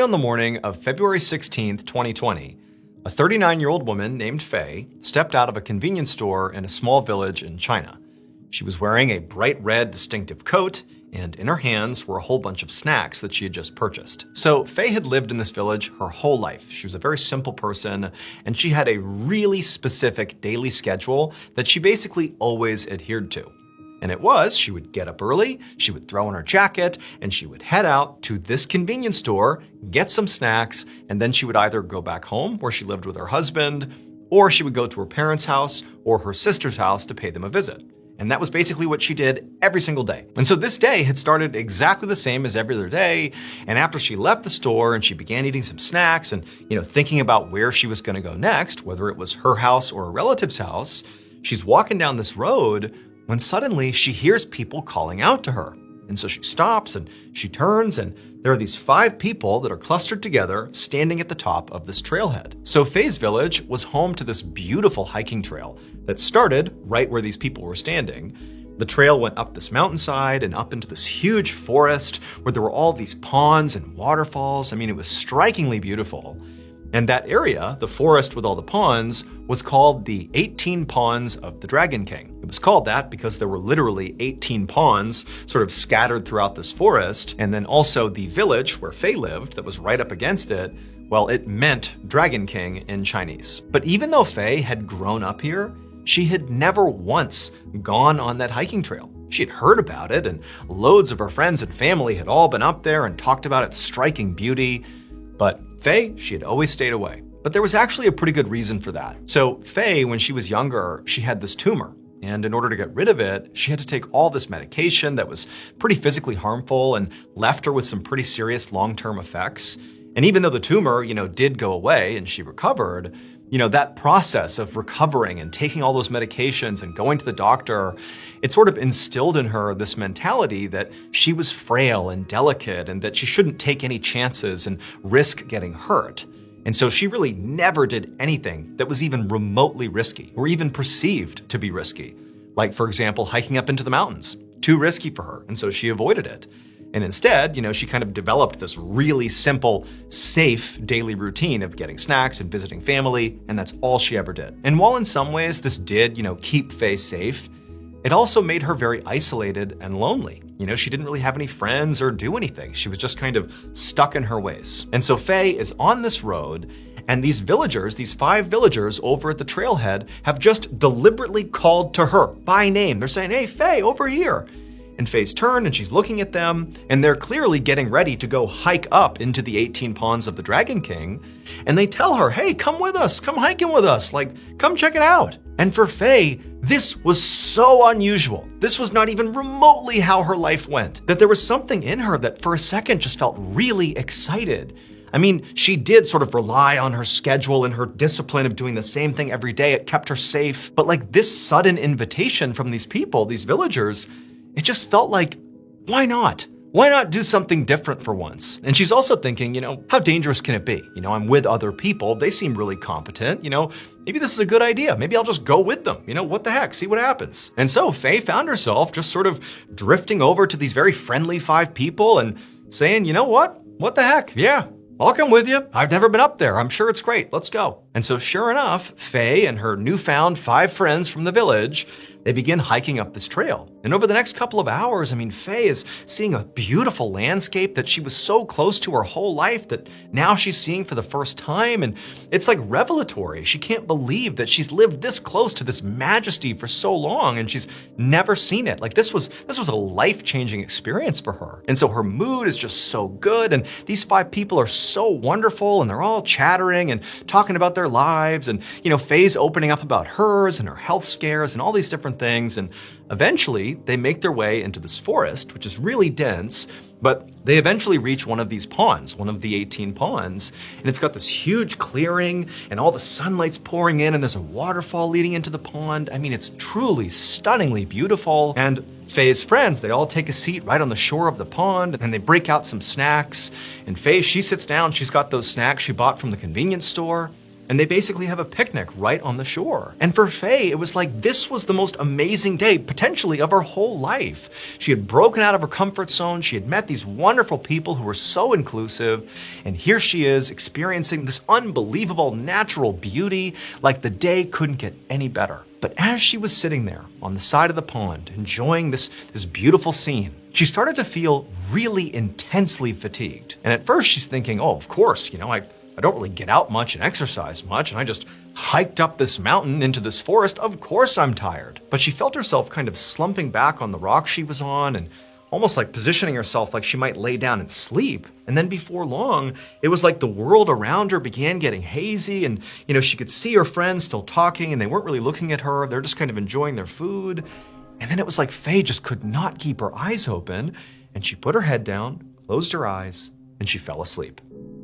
On the morning of February 16th, 2020, a 39-year-old woman named Faye stepped out of a convenience store in a small village in China. She was wearing a bright red distinctive coat, and in her hands were a whole bunch of snacks that she had just purchased. So Faye had lived in this village her whole life. She was a very simple person, and she had a really specific daily schedule that she basically always adhered to. And it was, she would get up early, she would throw on her jacket, and she would head out to this convenience store, get some snacks, and then she would either go back home where she lived with her husband, or she would go to her parents' house or her sister's house to pay them a visit. And that was basically what she did every single day. And so this day had started exactly the same as every other day. And after she left the store and she began eating some snacks and, thinking about where she was gonna go next, whether it was her house or a relative's house, she's walking down this road when suddenly she hears people calling out to her. And so she stops and she turns, and there are these 5 people that are clustered together standing at the top of this trailhead. So Faye's village was home to this beautiful hiking trail that started right where these people were standing. The trail went up this mountainside and up into this huge forest where there were all these ponds and waterfalls. It was strikingly beautiful. And that area, the forest with all the ponds, was called the 18 Ponds of the Dragon King. It was called that because there were literally 18 ponds sort of scattered throughout this forest. And then also the village where Faye lived that was right up against it, well, it meant Dragon King in Chinese. But even though Faye had grown up here, she had never once gone on that hiking trail. She had heard about it, and loads of her friends and family had all been up there and talked about its striking beauty. But Faye, she had always stayed away. But there was actually a pretty good reason for that. So Faye, when she was younger, she had this tumor. And in order to get rid of it, she had to take all this medication that was pretty physically harmful and left her with some pretty serious long-term effects. And even though the tumor, did go away and she recovered, that process of recovering and taking all those medications and going to the doctor, it sort of instilled in her this mentality that she was frail and delicate and that she shouldn't take any chances and risk getting hurt. And so she really never did anything that was even remotely risky or even perceived to be risky. Like, for example, hiking up into the mountains. Too risky for her, and so she avoided it. And instead, she kind of developed this really simple, safe daily routine of getting snacks and visiting family, and that's all she ever did. And while in some ways this did, keep Faye safe, it also made her very isolated and lonely. She didn't really have any friends or do anything. She was just kind of stuck in her ways. And so Faye is on this road, and these villagers, these 5 villagers over at the trailhead, have just deliberately called to her by name. They're saying, "Hey, Faye, over here." And Faye's turned and she's looking at them, and they're clearly getting ready to go hike up into the 18 Ponds of the Dragon King. And they tell her, "Hey, come with us, come hiking with us, come check it out." And for Faye, this was so unusual. This was not even remotely how her life went, that there was something in her that for a second just felt really excited. She did sort of rely on her schedule and her discipline of doing the same thing every day. It kept her safe. But this sudden invitation from these people, these villagers, it just felt like, why not? Why not do something different for once? And she's also thinking, how dangerous can it be? I'm with other people. They seem really competent. Maybe this is a good idea. Maybe I'll just go with them. What the heck? See what happens. And so Faye found herself just sort of drifting over to these very friendly 5 people and saying, "You know what? What the heck? Yeah, I'll come with you. I've never been up there. I'm sure it's great. Let's go." And so sure enough, Faye and her newfound 5 friends from the village, they begin hiking up this trail. And over the next couple of hours, Faye is seeing a beautiful landscape that she was so close to her whole life that now she's seeing for the first time. And it's like revelatory. She can't believe that she's lived this close to this majesty for so long and she's never seen it. This was a life-changing experience for her. And so her mood is just so good. And these 5 people are so wonderful, and they're all chattering and talking about their lives. And, Faye's opening up about hers and her health scares and all these different things. And eventually they make their way into this forest, which is really dense, but they eventually reach one of these ponds, one of the 18 ponds, and it's got this huge clearing and all the sunlight's pouring in, and there's a waterfall leading into the pond. It's truly stunningly beautiful. And Faye's friends, they all take a seat right on the shore of the pond, and they break out some snacks. And Faye, she sits down, she's got those snacks she bought from the convenience store. and they basically have a picnic right on the shore. And for Faye, it was like this was the most amazing day, potentially, of her whole life. She had broken out of her comfort zone, she had met these wonderful people who were so inclusive, and here she is experiencing this unbelievable natural beauty, like the day couldn't get any better. But as she was sitting there on the side of the pond, enjoying this beautiful scene, she started to feel really intensely fatigued. And at first she's thinking, oh, of course, I don't really get out much and exercise much, and I just hiked up this mountain into this forest. Of course I'm tired. But she felt herself kind of slumping back on the rock she was on and almost like positioning herself like she might lay down and sleep. And then before long, it was like the world around her began getting hazy, and she could see her friends still talking and they weren't really looking at her. They're just kind of enjoying their food. And then it was like Faye just could not keep her eyes open, and she put her head down, closed her eyes, and she fell asleep.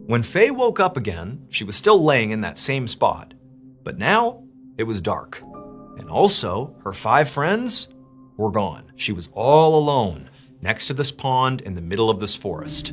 When Faye woke up again, she was still laying in that same spot, but now it was dark. And also, her 5 friends were gone. She was all alone next to this pond in the middle of this forest.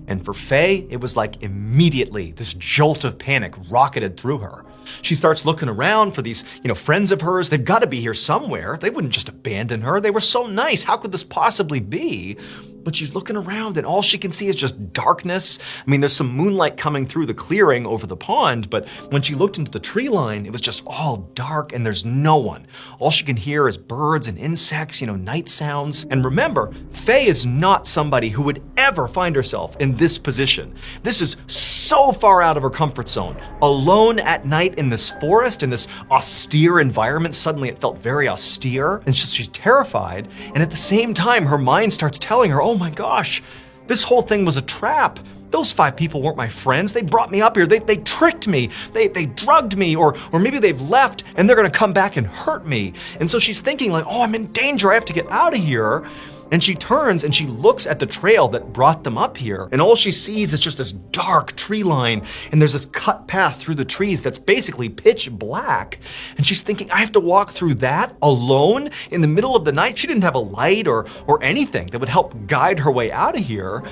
And for Faye, it was like immediately this jolt of panic rocketed through her. She starts looking around for these, friends of hers. They've got to be here somewhere. They wouldn't just abandon her. They were so nice. How could this possibly be? But she's looking around and all she can see is just darkness. I mean, there's some moonlight coming through the clearing over the pond, but when she looked into the tree line, it was just all dark and there's no one. All she can hear is birds and insects, night sounds. And remember, Faye is not somebody who would ever find herself in this position. This is so far out of her comfort zone. Alone at night in this forest, in this austere environment, suddenly it felt very austere, and she's terrified. And at the same time, her mind starts telling her, oh my gosh, this whole thing was a trap. Those 5 people weren't my friends. They brought me up here. They tricked me. They drugged me, or maybe they've left and they're gonna come back and hurt me. And so she's thinking like, oh, I'm in danger. I have to get out of here. And she turns and she looks at the trail that brought them up here. And all she sees is just this dark tree line. And there's this cut path through the trees that's basically pitch black. And she's thinking, I have to walk through that alone in the middle of the night. She didn't have a light or anything that would help guide her way out of here.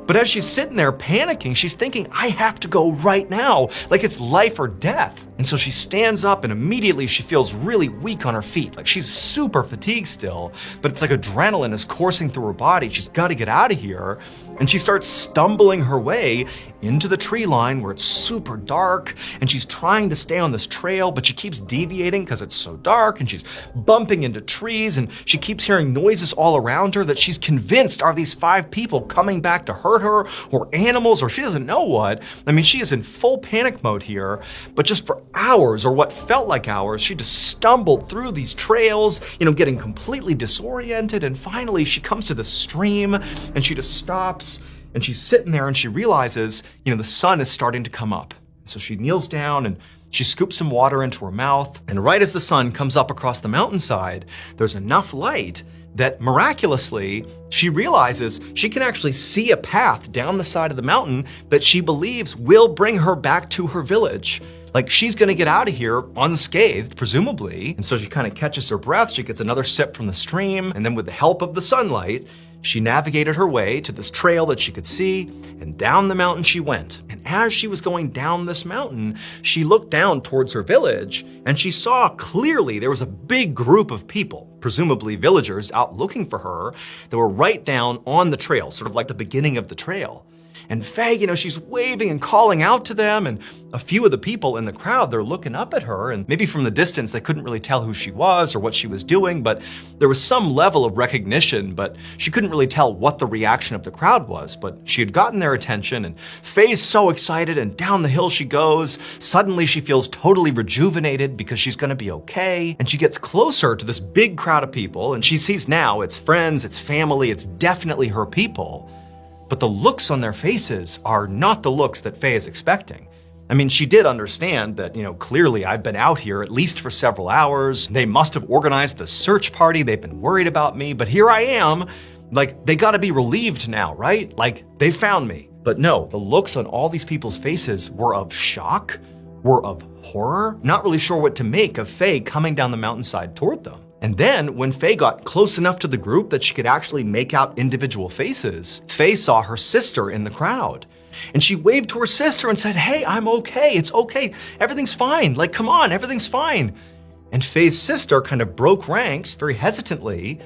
But as she's sitting there panicking, she's thinking, I have to go right now, like it's life or death. And so she stands up and immediately she feels really weak on her feet. Like she's super fatigued still, but it's like adrenaline is coursing through her body. She's got to get out of here. And she starts stumbling her way into the tree line where it's super dark. And she's trying to stay on this trail, but she keeps deviating because it's so dark. And she's bumping into trees and she keeps hearing noises all around her that she's convinced are these 5 people coming back to hurt her, or animals, or she doesn't know what. I mean, she is in full panic mode here, but just for hours, or what felt like hours, she just stumbled through these trails, getting completely disoriented, and finally she comes to the stream and she just stops and she's sitting there and she realizes, the sun is starting to come up. So she kneels down and she scoops some water into her mouth, and right as the sun comes up across the mountainside, there's enough light that miraculously, she realizes she can actually see a path down the side of the mountain that she believes will bring her back to her village. Like she's gonna get out of here unscathed, presumably. And so she kind of catches her breath, she gets another sip from the stream, and then with the help of the sunlight, she navigated her way to this trail that she could see, and down the mountain she went. And as she was going down this mountain, she looked down towards her village, and she saw clearly there was a big group of people, presumably villagers, out looking for her, that were right down on the trail, sort of like the beginning of the trail. And Faye, she's waving and calling out to them, and a few of the people in the crowd, they're looking up at her, and maybe from the distance they couldn't really tell who she was or what she was doing, but there was some level of recognition, but she couldn't really tell what the reaction of the crowd was. But she had gotten their attention, and Faye's so excited, and down the hill she goes. Suddenly she feels totally rejuvenated because she's gonna be okay, and she gets closer to this big crowd of people, and she sees now it's friends, it's family, it's definitely her people. But the looks on their faces are not the looks that Faye is expecting. I mean, she did understand that, clearly I've been out here at least for several hours. They must have organized the search party. They've been worried about me, but here I am. Like, they gotta be relieved now, right? Like, they found me. But no, the looks on all these people's faces were of shock, were of horror, not really sure what to make of Faye coming down the mountainside toward them. And then, when Faye got close enough to the group that she could actually make out individual faces, Faye saw her sister in the crowd. And she waved to her sister and said, "Hey, I'm okay. It's okay. Everything's fine. Like, come on, everything's fine." And Faye's sister kind of broke ranks very hesitantly.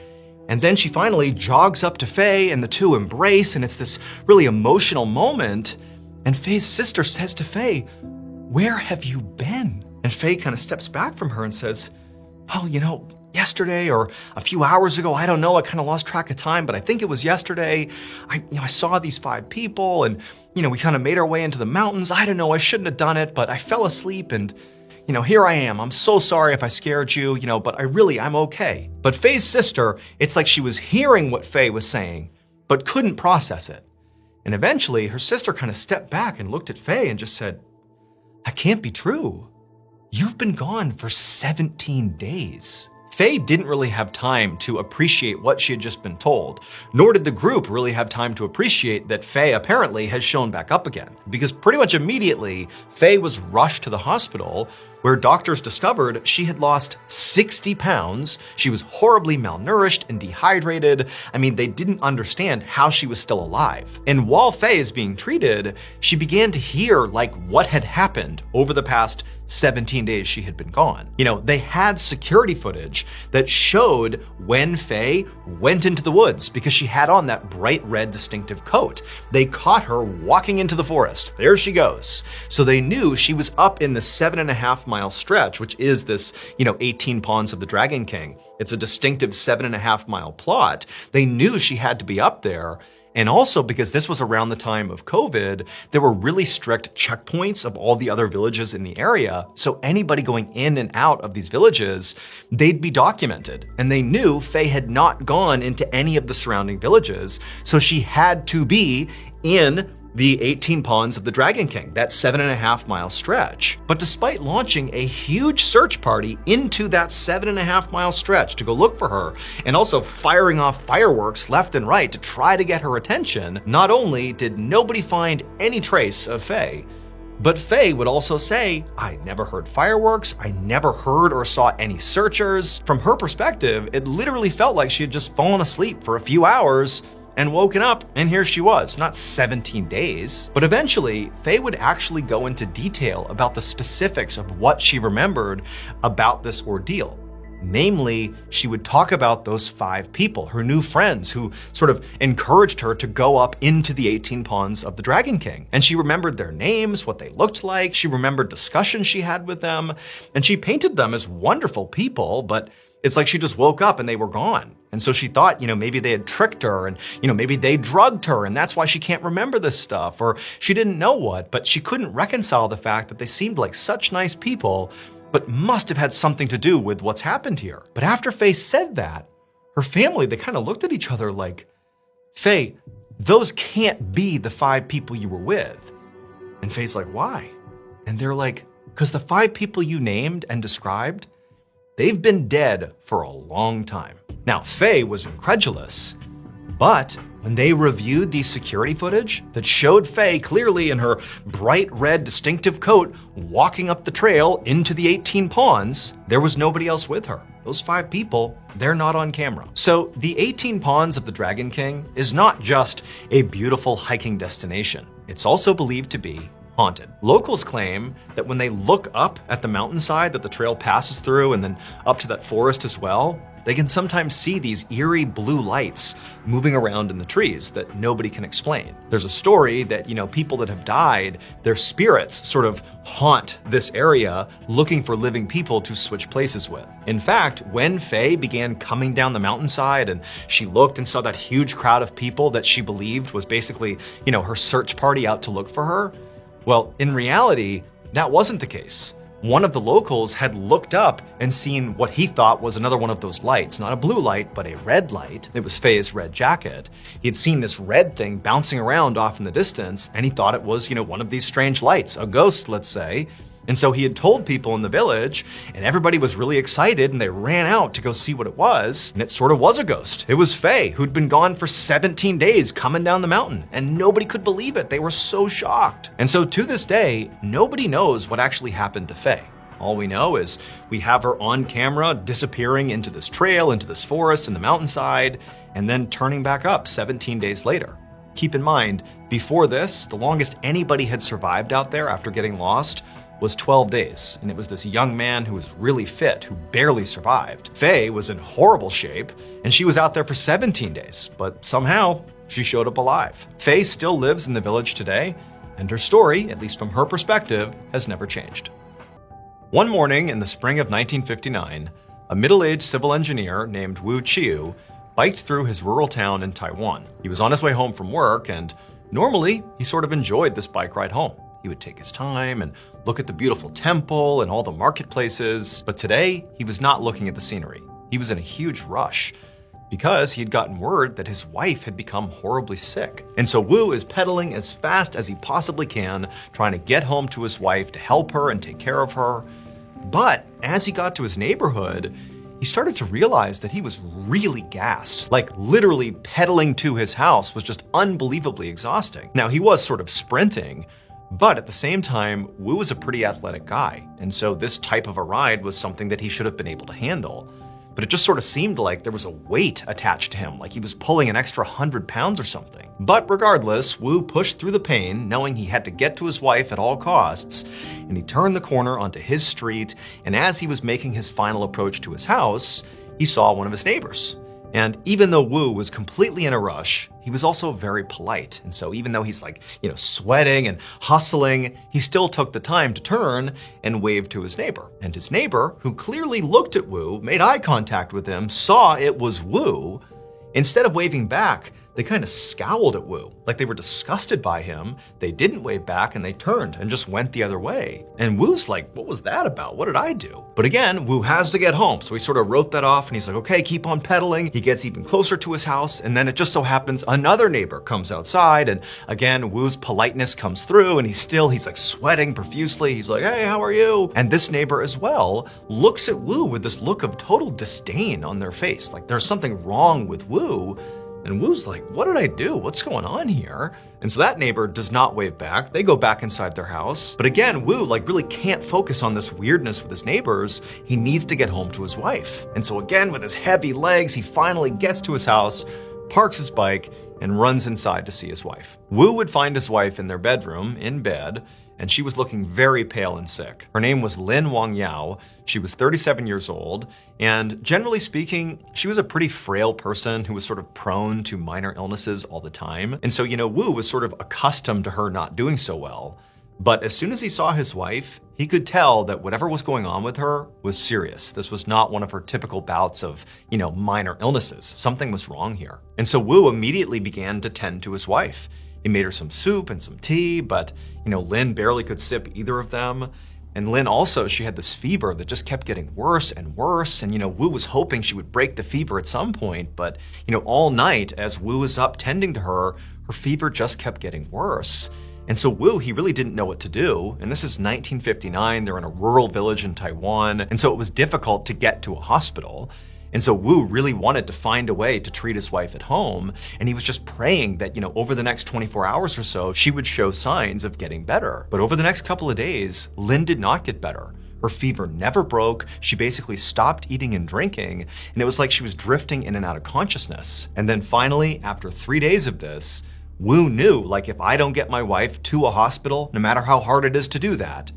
And then she finally jogs up to Faye and the two embrace, and it's this really emotional moment. And Faye's sister says to Faye, "Where have you been?" And Faye kind of steps back from her and says, "Well, yesterday or a few hours ago, I don't know, I kind of lost track of time, but I think it was yesterday. I saw these 5 people and, we kind of made our way into the mountains. I don't know, I shouldn't have done it, but I fell asleep and, here I am. I'm so sorry if I scared you, but I'm okay." But Faye's sister, it's like she was hearing what Faye was saying, but couldn't process it. And eventually her sister kind of stepped back and looked at Faye and just said, "That can't be true. You've been gone for 17 days. Faye didn't really have time to appreciate what she had just been told, nor did the group really have time to appreciate that Faye apparently has shown back up again. Because pretty much immediately, Faye was rushed to the hospital where doctors discovered she had lost 60 pounds. She was horribly malnourished and dehydrated. They didn't understand how she was still alive. And while Faye is being treated, she began to hear what had happened over the past 17 days she had been gone. They had security footage that showed when Faye went into the woods because she had on that bright red distinctive coat. They caught her walking into the forest. There she goes. So they knew she was up in the 7.5-mile stretch, which is this, 18 Ponds of the Dragon King. It's a distinctive 7.5-mile plot. They knew she had to be up there. And also because this was around the time of COVID, there were really strict checkpoints of all the other villages in the area. So anybody going in and out of these villages, they'd be documented. And they knew Faye had not gone into any of the surrounding villages. So she had to be in the 18 Ponds of the Dragon King, that 7.5-mile stretch. But despite launching a huge search party into that 7.5-mile stretch to go look for her, and also firing off fireworks left and right to try to get her attention, not only did nobody find any trace of Faye, but Faye would also say, "I never heard fireworks, I never heard or saw any searchers." From her perspective, it literally felt like she had just fallen asleep for a few hours and woken up, and here she was, not 17 days. But eventually, Faye would actually go into detail about the specifics of what she remembered about this ordeal. Namely, she would talk about those 5 people, her new friends, who sort of encouraged her to go up into the 18 Ponds of the Dragon King. And she remembered their names, what they looked like, she remembered discussions she had with them, and she painted them as wonderful people, but it's like she just woke up and they were gone. And so she thought, maybe they had tricked her and, maybe they drugged her and that's why she can't remember this stuff, or she didn't know what, but she couldn't reconcile the fact that they seemed like such nice people, but must have had something to do with what's happened here. But after Faye said that, her family, they kind of looked at each other like, "Faye, those can't be the 5 people you were with." And Faye's like, "Why?" And they're like, "'Cause the 5 people you named and described, they've been dead for a long time." Now, Faye was incredulous, but when they reviewed the security footage that showed Faye clearly in her bright red distinctive coat walking up the trail into the 18 Ponds, there was nobody else with her. Those 5 people, they're not on camera. So the 18 Ponds of the Dragon King is not just a beautiful hiking destination. It's also believed to be haunted. Locals claim that when they look up at the mountainside that the trail passes through and then up to that forest as well, they can sometimes see these eerie blue lights moving around in the trees that nobody can explain. There's a story that, people that have died, their spirits sort of haunt this area looking for living people to switch places with. In fact, when Faye began coming down the mountainside and she looked and saw that huge crowd of people that she believed was basically, her search party out to look for her, well, in reality, that wasn't the case. One of the locals had looked up and seen what he thought was another one of those lights, not a blue light, but a red light. It was Faye's red jacket. He had seen this red thing bouncing around off in the distance, and he thought it was, one of these strange lights, a ghost, let's say. And so he had told people in the village, and everybody was really excited, and they ran out to go see what it was, and it sort of was a ghost. It was Faye, who'd been gone for 17 days coming down the mountain, and nobody could believe it. They were so shocked. And so to this day, nobody knows what actually happened to Faye. All we know is we have her on camera disappearing into this trail, into this forest in the mountainside, and then turning back up 17 days later. keep in mind, before this, the longest anybody had survived out there after getting lost was 12 days, and it was this young man who was really fit who barely survived. Faye was in horrible shape, and she was out there for 17 days, but somehow she showed up alive. Faye still lives in the village today, and her story, at least from her perspective, has never changed. One morning in the spring of 1959, a middle-aged civil engineer named Wu Chiu biked through his rural town in Taiwan. He was on his way home from work, and normally he sort of enjoyed this bike ride home. He would take his time and look at the beautiful temple and all the marketplaces. But today, he was not looking at the scenery. He was in a huge rush because he had gotten word that his wife had become horribly sick. And so Wu is pedaling as fast as he possibly can, trying to get home to his wife to help her and take care of her. But as he got to his neighborhood, he started to realize that he was really gassed. Like literally pedaling to his house was just unbelievably exhausting. Now he was sort of sprinting, but at the same time, Wu was a pretty athletic guy, and so this type of a ride was something that he should have been able to handle. But it just sort of seemed like there was a weight attached to him, like he was pulling an extra 100 pounds or something. But regardless, Wu pushed through the pain, knowing he had to get to his wife at all costs, and he turned the corner onto his street, and as he was making his final approach to his house, he saw one of his neighbors. And even though Wu was completely in a rush, he was also very polite. And so even though he's sweating and hustling, he still took the time to turn and wave to his neighbor. And his neighbor, who clearly looked at Wu, made eye contact with him, saw it was Wu. Instead of waving back, they kind of scowled at Wu, like they were disgusted by him. They didn't wave back and they turned and just went the other way. And Wu's like, what was that about? What did I do? But again, Wu has to get home, so he sort of wrote that off and he's like, okay, keep on pedaling. He gets even closer to his house, and then it just so happens another neighbor comes outside, and again, Wu's politeness comes through, and he's like sweating profusely. He's like, hey, how are you? And this neighbor as well looks at Wu with this look of total disdain on their face, like there's something wrong with Wu. And Wu's like, what did I do? What's going on here? And so that neighbor does not wave back. They go back inside their house. But again, Wu really can't focus on this weirdness with his neighbors. He needs to get home to his wife. And so again, with his heavy legs, he finally gets to his house, parks his bike, and runs inside to see his wife. Wu would find his wife in their bedroom, in bed, and she was looking very pale and sick. Her name was Lin Wang Yao. She was 37 years old, and generally speaking, she was a pretty frail person who was sort of prone to minor illnesses all the time. And so, Wu was sort of accustomed to her not doing so well. But as soon as he saw his wife, he could tell that whatever was going on with her was serious. This was not one of her typical bouts of, minor illnesses. Something was wrong here. And so Wu immediately began to tend to his wife. He made her some soup and some tea, but, Lin barely could sip either of them. And Lin also, she had this fever that just kept getting worse and worse. And, Wu was hoping she would break the fever at some point. But, all night as Wu was up tending to her, her fever just kept getting worse. And so Wu, he really didn't know what to do. And this is 1959. They're in a rural village in Taiwan. And so it was difficult to get to a hospital. And so Wu really wanted to find a way to treat his wife at home, and he was just praying that, over the next 24 hours or so, she would show signs of getting better. But over the next couple of days, Lin did not get better. Her fever never broke. She basically stopped eating and drinking, and it was like she was drifting in and out of consciousness. And then finally, after 3 days of this, Wu knew, if I don't get my wife to a hospital, no matter how hard it is to do that,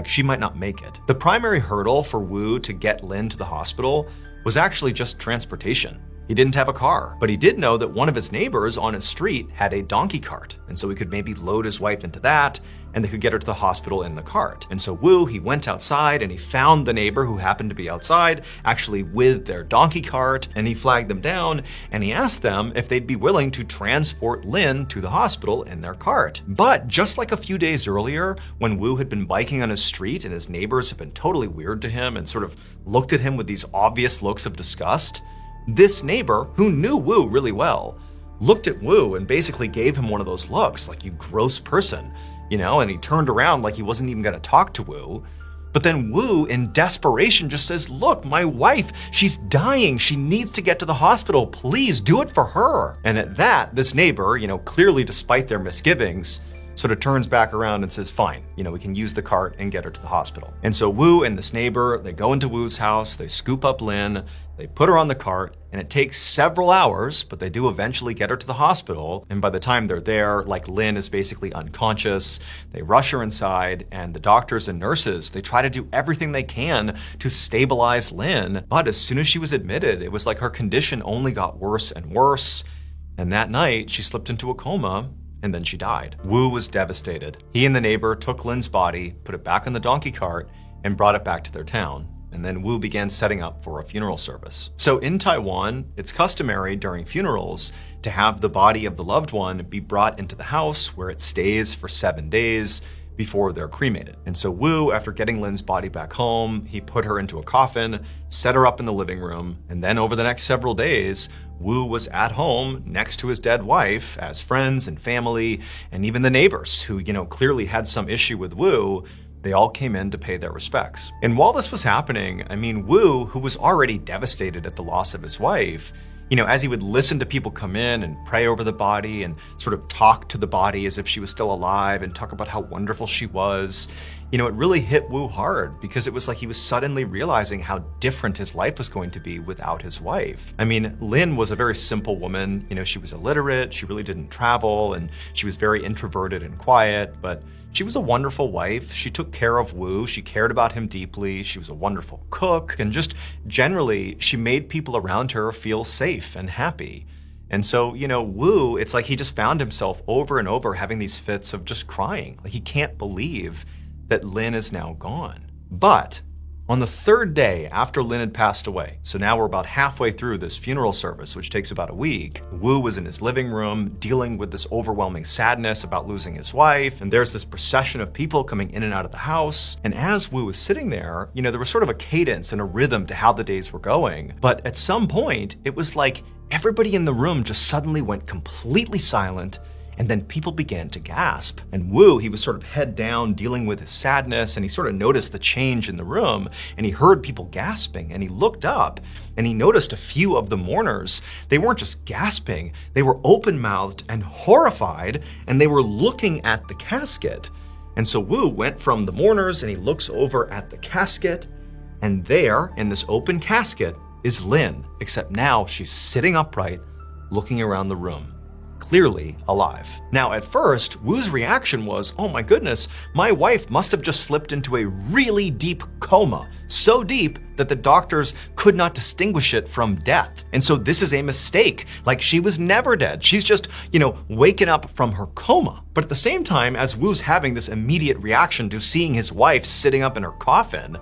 she might not make it. The primary hurdle for Wu to get Lin to the hospital was actually just transportation. He didn't have a car, but he did know that one of his neighbors on his street had a donkey cart, and so he could maybe load his wife into that, and they could get her to the hospital in the cart. And so Wu, he went outside and he found the neighbor who happened to be outside, actually with their donkey cart, and he flagged them down, and he asked them if they'd be willing to transport Lin to the hospital in their cart. But just like a few days earlier, when Wu had been biking on his street and his neighbors had been totally weird to him and sort of looked at him with these obvious looks of disgust, this neighbor, who knew Wu really well, looked at Wu and basically gave him one of those looks, like, you gross person, and he turned around like he wasn't even gonna talk to Wu. But then Wu, in desperation, just says, look, my wife, she's dying. She needs to get to the hospital. Please do it for her. And at that, this neighbor, clearly despite their misgivings, sort of turns back around and says, fine, we can use the cart and get her to the hospital. And so Wu and this neighbor, they go into Wu's house, they scoop up Lin, they put her on the cart, And it takes several hours, but they do eventually get her to the hospital. And by the time they're there, like, Lynn is basically unconscious. They rush her inside, and the doctors and nurses, they try to do everything they can to stabilize Lynn. But as soon as she was admitted, it was like her condition only got worse and worse. And that night, she slipped into a coma, and then she died. Wu was devastated. He and the neighbor took Lynn's body, put it back in the donkey cart, and brought it back to their town. And then Wu began setting up for a funeral service. So in Taiwan, it's customary during funerals to have the body of the loved one be brought into the house where it stays for 7 days before they're cremated. And so Wu, after getting Lynn's body back home, he put her into a coffin, set her up in the living room, and then over the next several days, Wu was at home next to his dead wife as friends and family, and even the neighbors who, clearly had some issue with Wu, they all came in to pay their respects. And while this was happening, Wu, who was already devastated at the loss of his wife, as he would listen to people come in and pray over the body and sort of talk to the body as if she was still alive and talk about how wonderful she was, it really hit Wu hard because it was like he was suddenly realizing how different his life was going to be without his wife. Lynn was a very simple woman. She was illiterate, she really didn't travel, and she was very introverted and quiet, but she was a wonderful wife. She took care of Wu. She cared about him deeply. She was a wonderful cook. And just generally, she made people around her feel safe and happy. And so, Wu, it's like he just found himself over and over having these fits of just crying. Like, he can't believe that Lynn is now gone. But on the third day after Lynn had passed away, so now we're about halfway through this funeral service, which takes about a week, Wu was in his living room dealing with this overwhelming sadness about losing his wife, and there's this procession of people coming in and out of the house. And as Wu was sitting there, there was sort of a cadence and a rhythm to how the days were going. But at some point, it was like everybody in the room just suddenly went completely silent, and then people began to gasp. And Wu, he was sort of head down dealing with his sadness, and he sort of noticed the change in the room, and he heard people gasping, and he looked up and he noticed a few of the mourners. They weren't just gasping, they were open-mouthed and horrified, and they were looking at the casket. And so Wu went from the mourners and he looks over at the casket, and there in this open casket is Lynn, except now she's sitting upright, looking around the room, clearly alive. Now, at first, Wu's reaction was, oh my goodness, my wife must have just slipped into a really deep coma, so deep that the doctors could not distinguish it from death. And so this is a mistake. Like, she was never dead. She's just, waken up from her coma. But at the same time, as Wu's having this immediate reaction to seeing his wife sitting up in her coffin,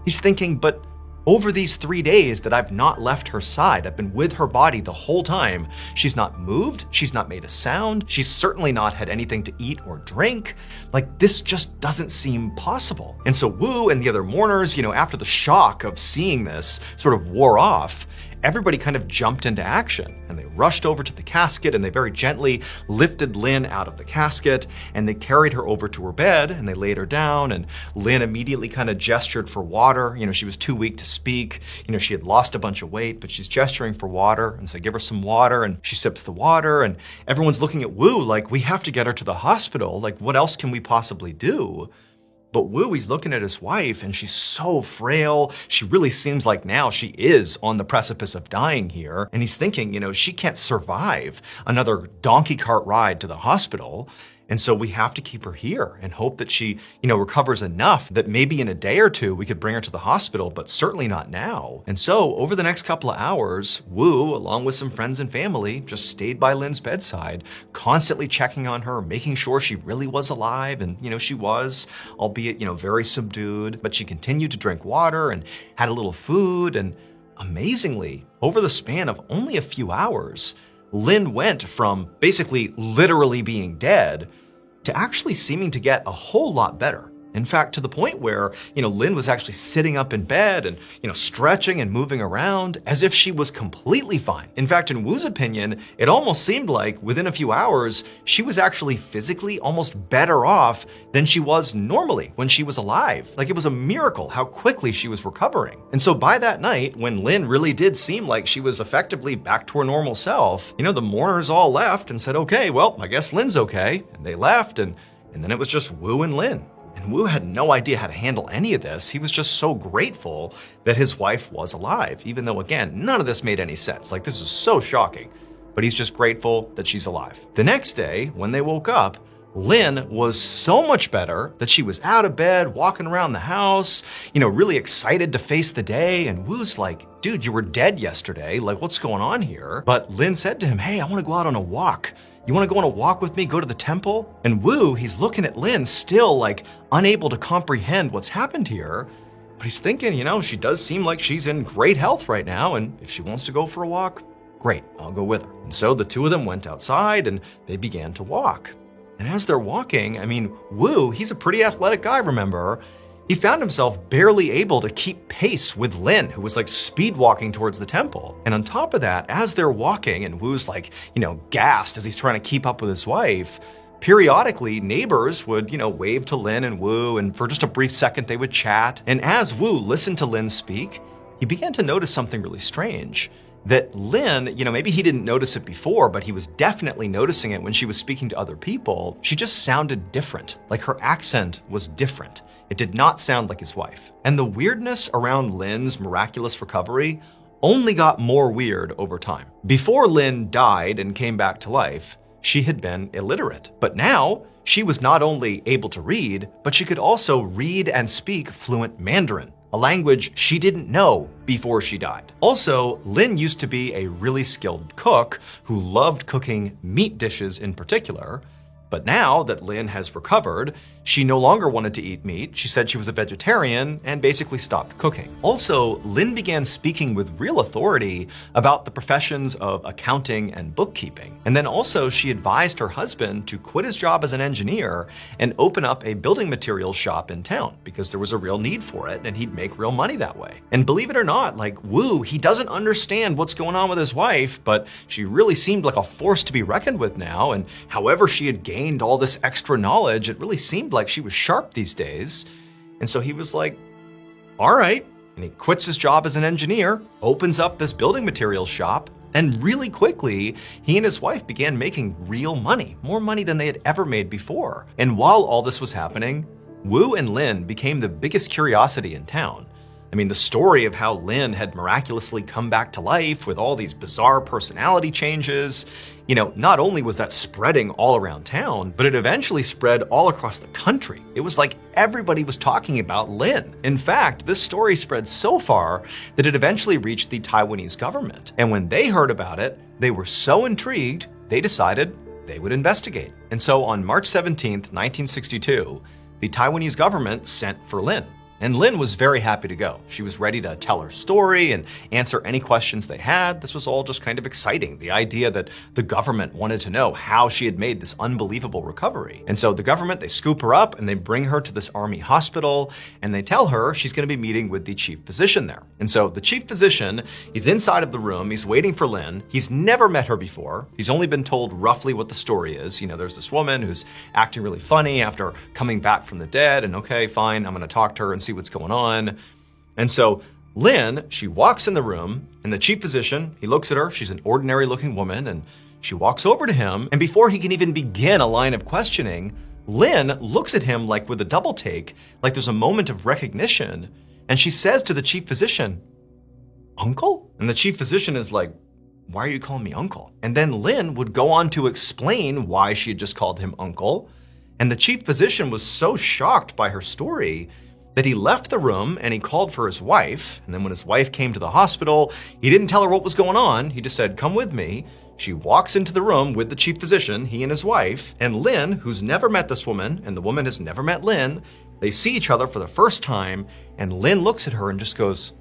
he's thinking, but over these 3 days that I've not left her side, I've been with her body the whole time. She's not moved, she's not made a sound, she's certainly not had anything to eat or drink. Like, this just doesn't seem possible. And so Wu and the other mourners, after the shock of seeing this sort of wore off, everybody kind of jumped into action, and they rushed over to the casket, and they very gently lifted Lynn out of the casket, and they carried her over to her bed, and they laid her down, and Lynn immediately kind of gestured for water. She was too weak to speak. She had lost a bunch of weight, but she's gesturing for water, and so give her some water, and she sips the water, and everyone's looking at Wu like, we have to get her to the hospital. Like, what else can we possibly do? But Wu, he's looking at his wife, and she's so frail. She really seems like now she is on the precipice of dying here. And he's thinking, she can't survive another donkey cart ride to the hospital. And so we have to keep her here and hope that she, recovers enough that maybe in a day or two we could bring her to the hospital, but certainly not now. And so over the next couple of hours, Wu, along with some friends and family, just stayed by Lynn's bedside, constantly checking on her, making sure she really was alive. And, she was, albeit, very subdued, but she continued to drink water and had a little food. And amazingly, over the span of only a few hours, Lynn went from basically literally being dead to actually seeming to get a whole lot better. In fact, to the point where, Lynn was actually sitting up in bed and, stretching and moving around as if she was completely fine. In fact, in Wu's opinion, it almost seemed like within a few hours, she was actually physically almost better off than she was normally when she was alive. Like, it was a miracle how quickly she was recovering. And so by that night, when Lynn really did seem like she was effectively back to her normal self, the mourners all left and said, okay, well, I guess Lynn's okay. And they left, and then it was just Wu and Lynn. And Wu had no idea how to handle any of this. He was just so grateful that his wife was alive, even though, again, none of this made any sense. Like, this is so shocking. But he's just grateful that she's alive. The next day, when they woke up, Lin was so much better that she was out of bed, walking around the house, really excited to face the day. And Wu's like, dude, you were dead yesterday. Like, what's going on here? But Lin said to him, hey, I want to go out on a walk. You want to go on a walk with me, go to the temple? And Wu, he's looking at Lin, still like unable to comprehend what's happened here. But he's thinking, she does seem like she's in great health right now. And if she wants to go for a walk, great, I'll go with her. And so the two of them went outside and they began to walk. And as they're walking, Wu, he's a pretty athletic guy, remember? He found himself barely able to keep pace with Lin, who was like speed walking towards the temple. And on top of that, as they're walking and Wu's like, gassed as he's trying to keep up with his wife, periodically neighbors would, wave to Lin and Wu, and for just a brief second they would chat. And as Wu listened to Lin speak, he began to notice something really strange. That Lin, maybe he didn't notice it before, but he was definitely noticing it when she was speaking to other people. She just sounded different, like her accent was different. It did not sound like his wife. And the weirdness around Lin's miraculous recovery only got more weird over time. Before Lin died and came back to life, she had been illiterate. But now, she was not only able to read, but she could also read and speak fluent Mandarin, a language she didn't know before she died. Also, Lin used to be a really skilled cook who loved cooking meat dishes in particular. But now that Lin has recovered, she no longer wanted to eat meat. She said she was a vegetarian and basically stopped cooking. Also, Lin began speaking with real authority about the professions of accounting and bookkeeping. And then also she advised her husband to quit his job as an engineer and open up a building materials shop in town because there was a real need for it and he'd make real money that way. And believe it or not, like Wu, he doesn't understand what's going on with his wife, but she really seemed like a force to be reckoned with now. And however she had gained all this extra knowledge, it really seemed like she was sharp these days. And so he was like, all right. And he quits his job as an engineer, opens up this building materials shop, and really quickly, he and his wife began making real money, more money than they had ever made before. And while all this was happening, Wu and Lin became the biggest curiosity in town. The story of how Lin had miraculously come back to life with all these bizarre personality changes, not only was that spreading all around town, but it eventually spread all across the country. It was like everybody was talking about Lin. In fact, this story spread so far that it eventually reached the Taiwanese government. And when they heard about it, they were so intrigued, they decided they would investigate. And so on March 17th, 1962, the Taiwanese government sent for Lin. And Lin was very happy to go. She was ready to tell her story and answer any questions they had. This was all just kind of exciting, the idea that the government wanted to know how she had made this unbelievable recovery. And so the government, they scoop her up and they bring her to this army hospital and they tell her she's going to be meeting with the chief physician there. And so the chief physician, he's inside of the room, he's waiting for Lin. He's never met her before. He's only been told roughly what the story is. There's this woman who's acting really funny after coming back from the dead, and okay, fine, I'm going to talk to her and see what's going on. And so Lin, she walks in the room and the chief physician, he looks at her, she's an ordinary looking woman, and she walks over to him, and before he can even begin a line of questioning, Lin looks at him like with a double take, like there's a moment of recognition, and she says to the chief physician, "Uncle?" And the chief physician is like, "Why are you calling me uncle?" And then Lin would go on to explain why she had just called him uncle, and the chief physician was so shocked by her story that he left the room and he called for his wife. And then when his wife came to the hospital, he didn't tell her what was going on. He just said, "Come with me." She walks into the room with the chief physician, he and his wife, and Lin, who's never met this woman, and the woman has never met Lin, they see each other for the first time, and Lin looks at her and just goes,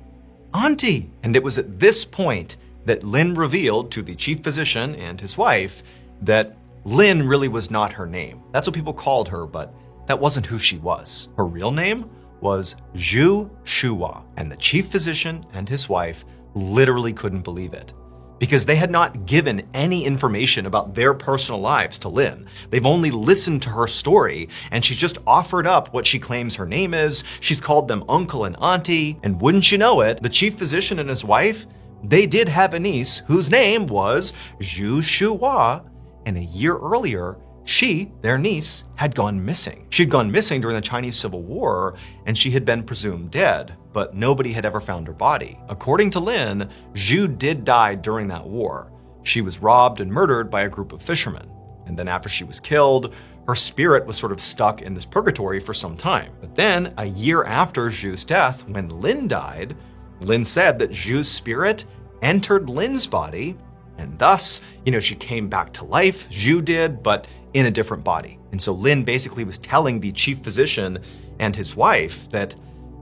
"Auntie." And it was at this point that Lin revealed to the chief physician and his wife that Lin really was not her name. That's what people called her, but that wasn't who she was. Her real name was Zhu Shuhua, and the chief physician and his wife literally couldn't believe it because they had not given any information about their personal lives to Lin. They've only listened to her story, and she's just offered up what she claims her name is. She's called them uncle and auntie, and wouldn't you know it, the chief physician and his wife, they did have a niece whose name was Zhu Shuhua, and a year earlier, She, their niece, had gone missing. She had gone missing during the Chinese Civil War, and she had been presumed dead, but nobody had ever found her body. According to Lin, Zhu did die during that war. She was robbed and murdered by a group of fishermen. And then after she was killed, her spirit was sort of stuck in this purgatory for some time. But then, a year after Zhu's death, when Lin died, Lin said that Zhu's spirit entered Lin's body, and thus, she came back to life, Zhu did, but in a different body. And so Lin basically was telling the chief physician and his wife that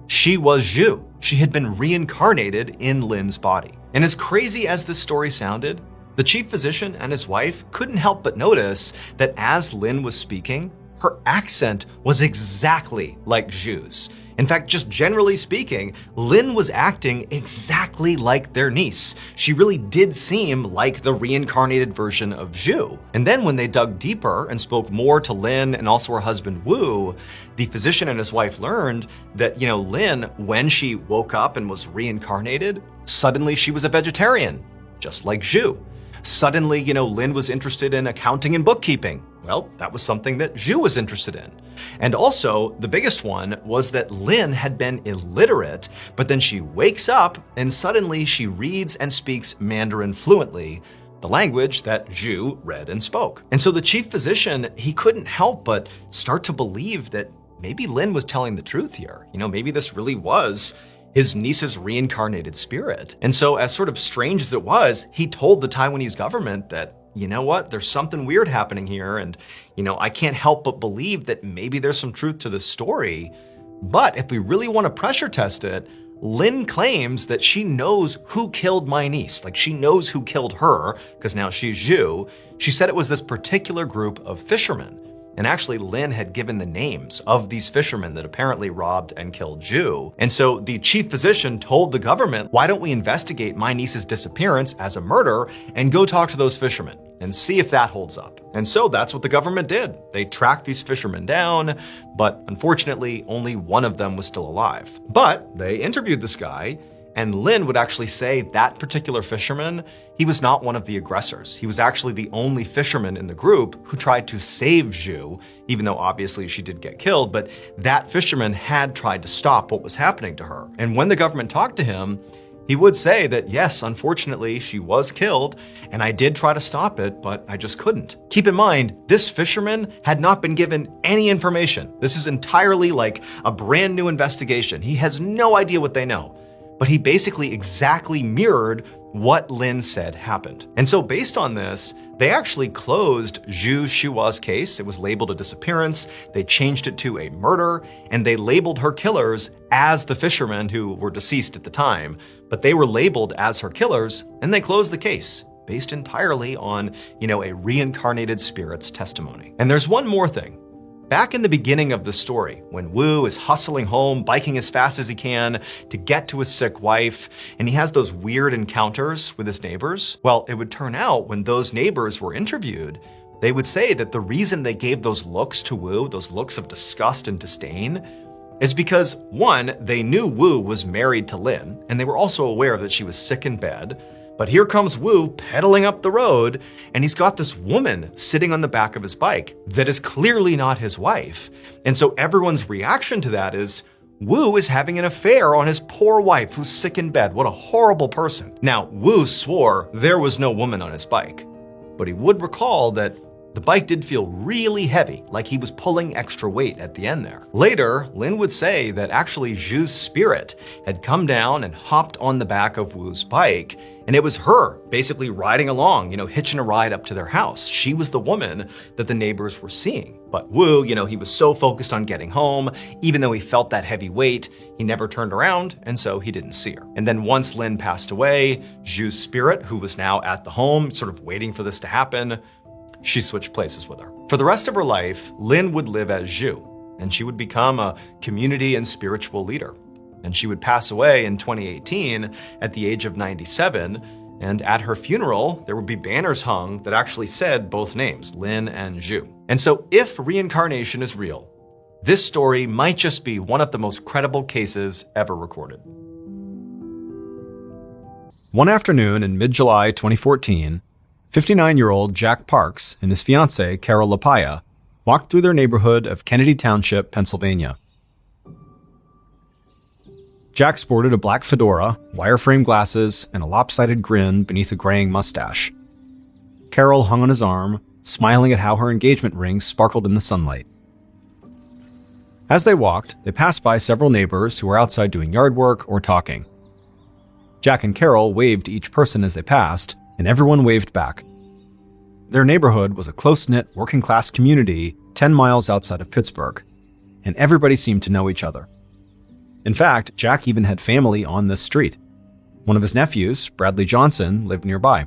she was Zhu. She had been reincarnated in Lin's body. And as crazy as this story sounded, the chief physician and his wife couldn't help but notice that as Lin was speaking, her accent was exactly like Zhu's. In fact, just generally speaking, Lin was acting exactly like their niece. She really did seem like the reincarnated version of Zhu. And then when they dug deeper and spoke more to Lin and also her husband Wu, the physician and his wife learned that, Lin, when she woke up and was reincarnated, suddenly she was a vegetarian, just like Zhu. Suddenly, Lin was interested in accounting and bookkeeping. Well, that was something that Zhu was interested in. And also, the biggest one was that Lin had been illiterate, but then she wakes up and suddenly she reads and speaks Mandarin fluently, the language that Zhu read and spoke. And so the chief physician, he couldn't help but start to believe that maybe Lin was telling the truth here. Maybe this really was his niece's reincarnated spirit. And so, as sort of strange as it was, he told the Taiwanese government that, there's something weird happening here, and, I can't help but believe that maybe there's some truth to this story. But if we really want to pressure test it, Lin claims that she knows who killed my niece. Like, she knows who killed her, because now she's Zhu. She said it was this particular group of fishermen. And actually, Lin had given the names of these fishermen that apparently robbed and killed Zhu. And so the chief physician told the government, why don't we investigate my niece's disappearance as a murder and go talk to those fishermen and see if that holds up. And so that's what the government did. They tracked these fishermen down, but unfortunately, only one of them was still alive. But they interviewed this guy, and Lin would actually say that particular fisherman, he was not one of the aggressors. He was actually the only fisherman in the group who tried to save Zhu, even though obviously she did get killed, but that fisherman had tried to stop what was happening to her. And when the government talked to him, he would say that, yes, unfortunately, she was killed, and I did try to stop it, but I just couldn't. Keep in mind, this fisherman had not been given any information. This is entirely like a brand new investigation. He has no idea what they know. But he basically exactly mirrored what Lin said happened. And so based on this, they actually closed Zhu Shua's case. It was labeled a disappearance. They changed it to a murder, and they labeled her killers as the fishermen who were deceased at the time. But they were labeled as her killers, and they closed the case based entirely on, a reincarnated spirit's testimony. And there's one more thing. Back in the beginning of the story, when Wu is hustling home, biking as fast as he can to get to his sick wife, and he has those weird encounters with his neighbors, well, it would turn out when those neighbors were interviewed, they would say that the reason they gave those looks to Wu, those looks of disgust and disdain, is because, one, they knew Wu was married to Lin, and they were also aware that she was sick in bed. But here comes Wu pedaling up the road, and he's got this woman sitting on the back of his bike that is clearly not his wife. And so everyone's reaction to that is, Wu is having an affair on his poor wife who's sick in bed. What a horrible person. Now, Wu swore there was no woman on his bike, but he would recall that the bike did feel really heavy, like he was pulling extra weight at the end there. Later, Lin would say that actually Zhu's spirit had come down and hopped on the back of Wu's bike, and it was her basically riding along, hitching a ride up to their house. She was the woman that the neighbors were seeing. But Wu, he was so focused on getting home, even though he felt that heavy weight, he never turned around, and so he didn't see her. And then once Lin passed away, Zhu's spirit, who was now at the home, sort of waiting for this to happen, she switched places with her. For the rest of her life, Lin would live as Zhu, and she would become a community and spiritual leader. And she would pass away in 2018 at the age of 97, and at her funeral, there would be banners hung that actually said both names, Lin and Zhu. And so if reincarnation is real, this story might just be one of the most credible cases ever recorded. One afternoon in mid-July 2014, 59-year-old Jack Parks and his fiancée, Carol LaPaya, walked through their neighborhood of Kennedy Township, Pennsylvania. Jack sported a black fedora, wireframe glasses, and a lopsided grin beneath a graying mustache. Carol hung on his arm, smiling at how her engagement ring sparkled in the sunlight. As they walked, they passed by several neighbors who were outside doing yard work or talking. Jack and Carol waved to each person as they passed, and everyone waved back. Their neighborhood was a close-knit, working-class community 10 miles outside of Pittsburgh, and everybody seemed to know each other. In fact, Jack even had family on this street. One of his nephews, Bradley Johnson, lived nearby.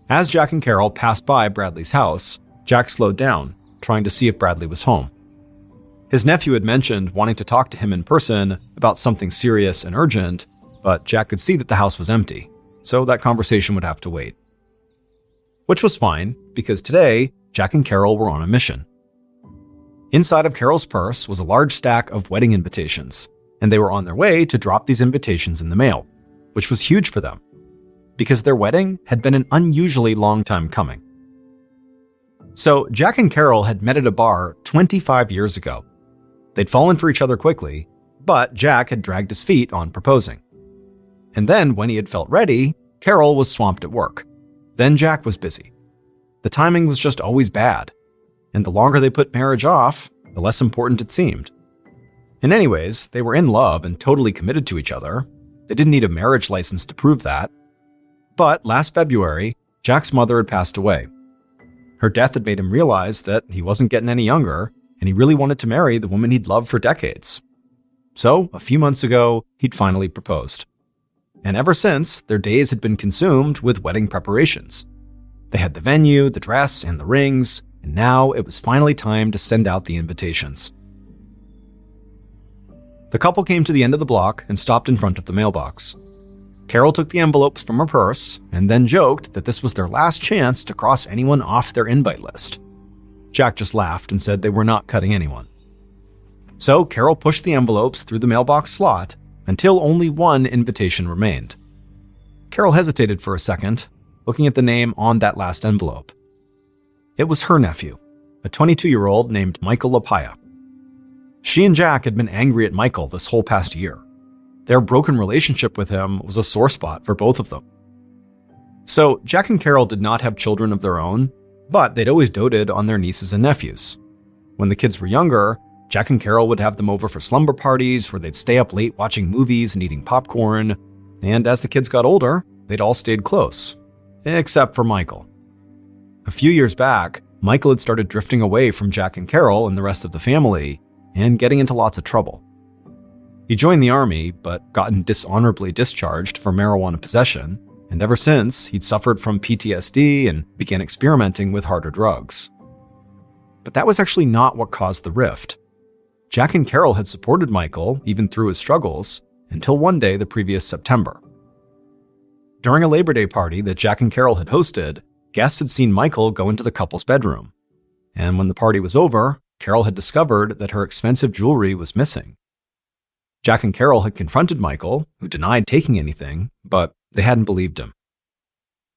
As Jack and Carol passed by Bradley's house, Jack slowed down, trying to see if Bradley was home. His nephew had mentioned wanting to talk to him in person about something serious and urgent, but Jack could see that the house was empty, so that conversation would have to wait. Which was fine, because today, Jack and Carol were on a mission. Inside of Carol's purse was a large stack of wedding invitations, and they were on their way to drop these invitations in the mail, which was huge for them, because their wedding had been an unusually long time coming. So Jack and Carol had met at a bar 25 years ago. They'd fallen for each other quickly, but Jack had dragged his feet on proposing. And then, when he had felt ready, Carol was swamped at work. Then Jack was busy. The timing was just always bad, and the longer they put marriage off, the less important it seemed. And anyways, they were in love and totally committed to each other. They didn't need a marriage license to prove that. But last February, Jack's mother had passed away. Her death had made him realize that he wasn't getting any younger, and he really wanted to marry the woman he'd loved for decades. So, a few months ago, he'd finally proposed. And ever since, their days had been consumed with wedding preparations. They had the venue, the dress, and the rings, and now it was finally time to send out the invitations. The couple came to the end of the block and stopped in front of the mailbox. Carol took the envelopes from her purse and then joked that this was their last chance to cross anyone off their invite list. Jack just laughed and said they were not cutting anyone. So Carol pushed the envelopes through the mailbox slot until only one invitation remained. Carol hesitated for a second, looking at the name on that last envelope. It was her nephew, a 22-year-old named Michael LaPaya. She and Jack had been angry at Michael this whole past year. Their broken relationship with him was a sore spot for both of them. So Jack and Carol did not have children of their own, but they'd always doted on their nieces and nephews. When the kids were younger, Jack and Carol would have them over for slumber parties where they'd stay up late watching movies and eating popcorn, and as the kids got older, they'd all stayed close, except for Michael. A few years back, Michael had started drifting away from Jack and Carol and the rest of the family, and getting into lots of trouble. He joined the army, but gotten dishonorably discharged for marijuana possession, and ever since, he'd suffered from PTSD and began experimenting with harder drugs. But that was actually not what caused the rift. Jack and Carol had supported Michael, even through his struggles, until one day the previous September. During a Labor Day party that Jack and Carol had hosted, guests had seen Michael go into the couple's bedroom. And when the party was over, Carol had discovered that her expensive jewelry was missing. Jack and Carol had confronted Michael, who denied taking anything, but they hadn't believed him.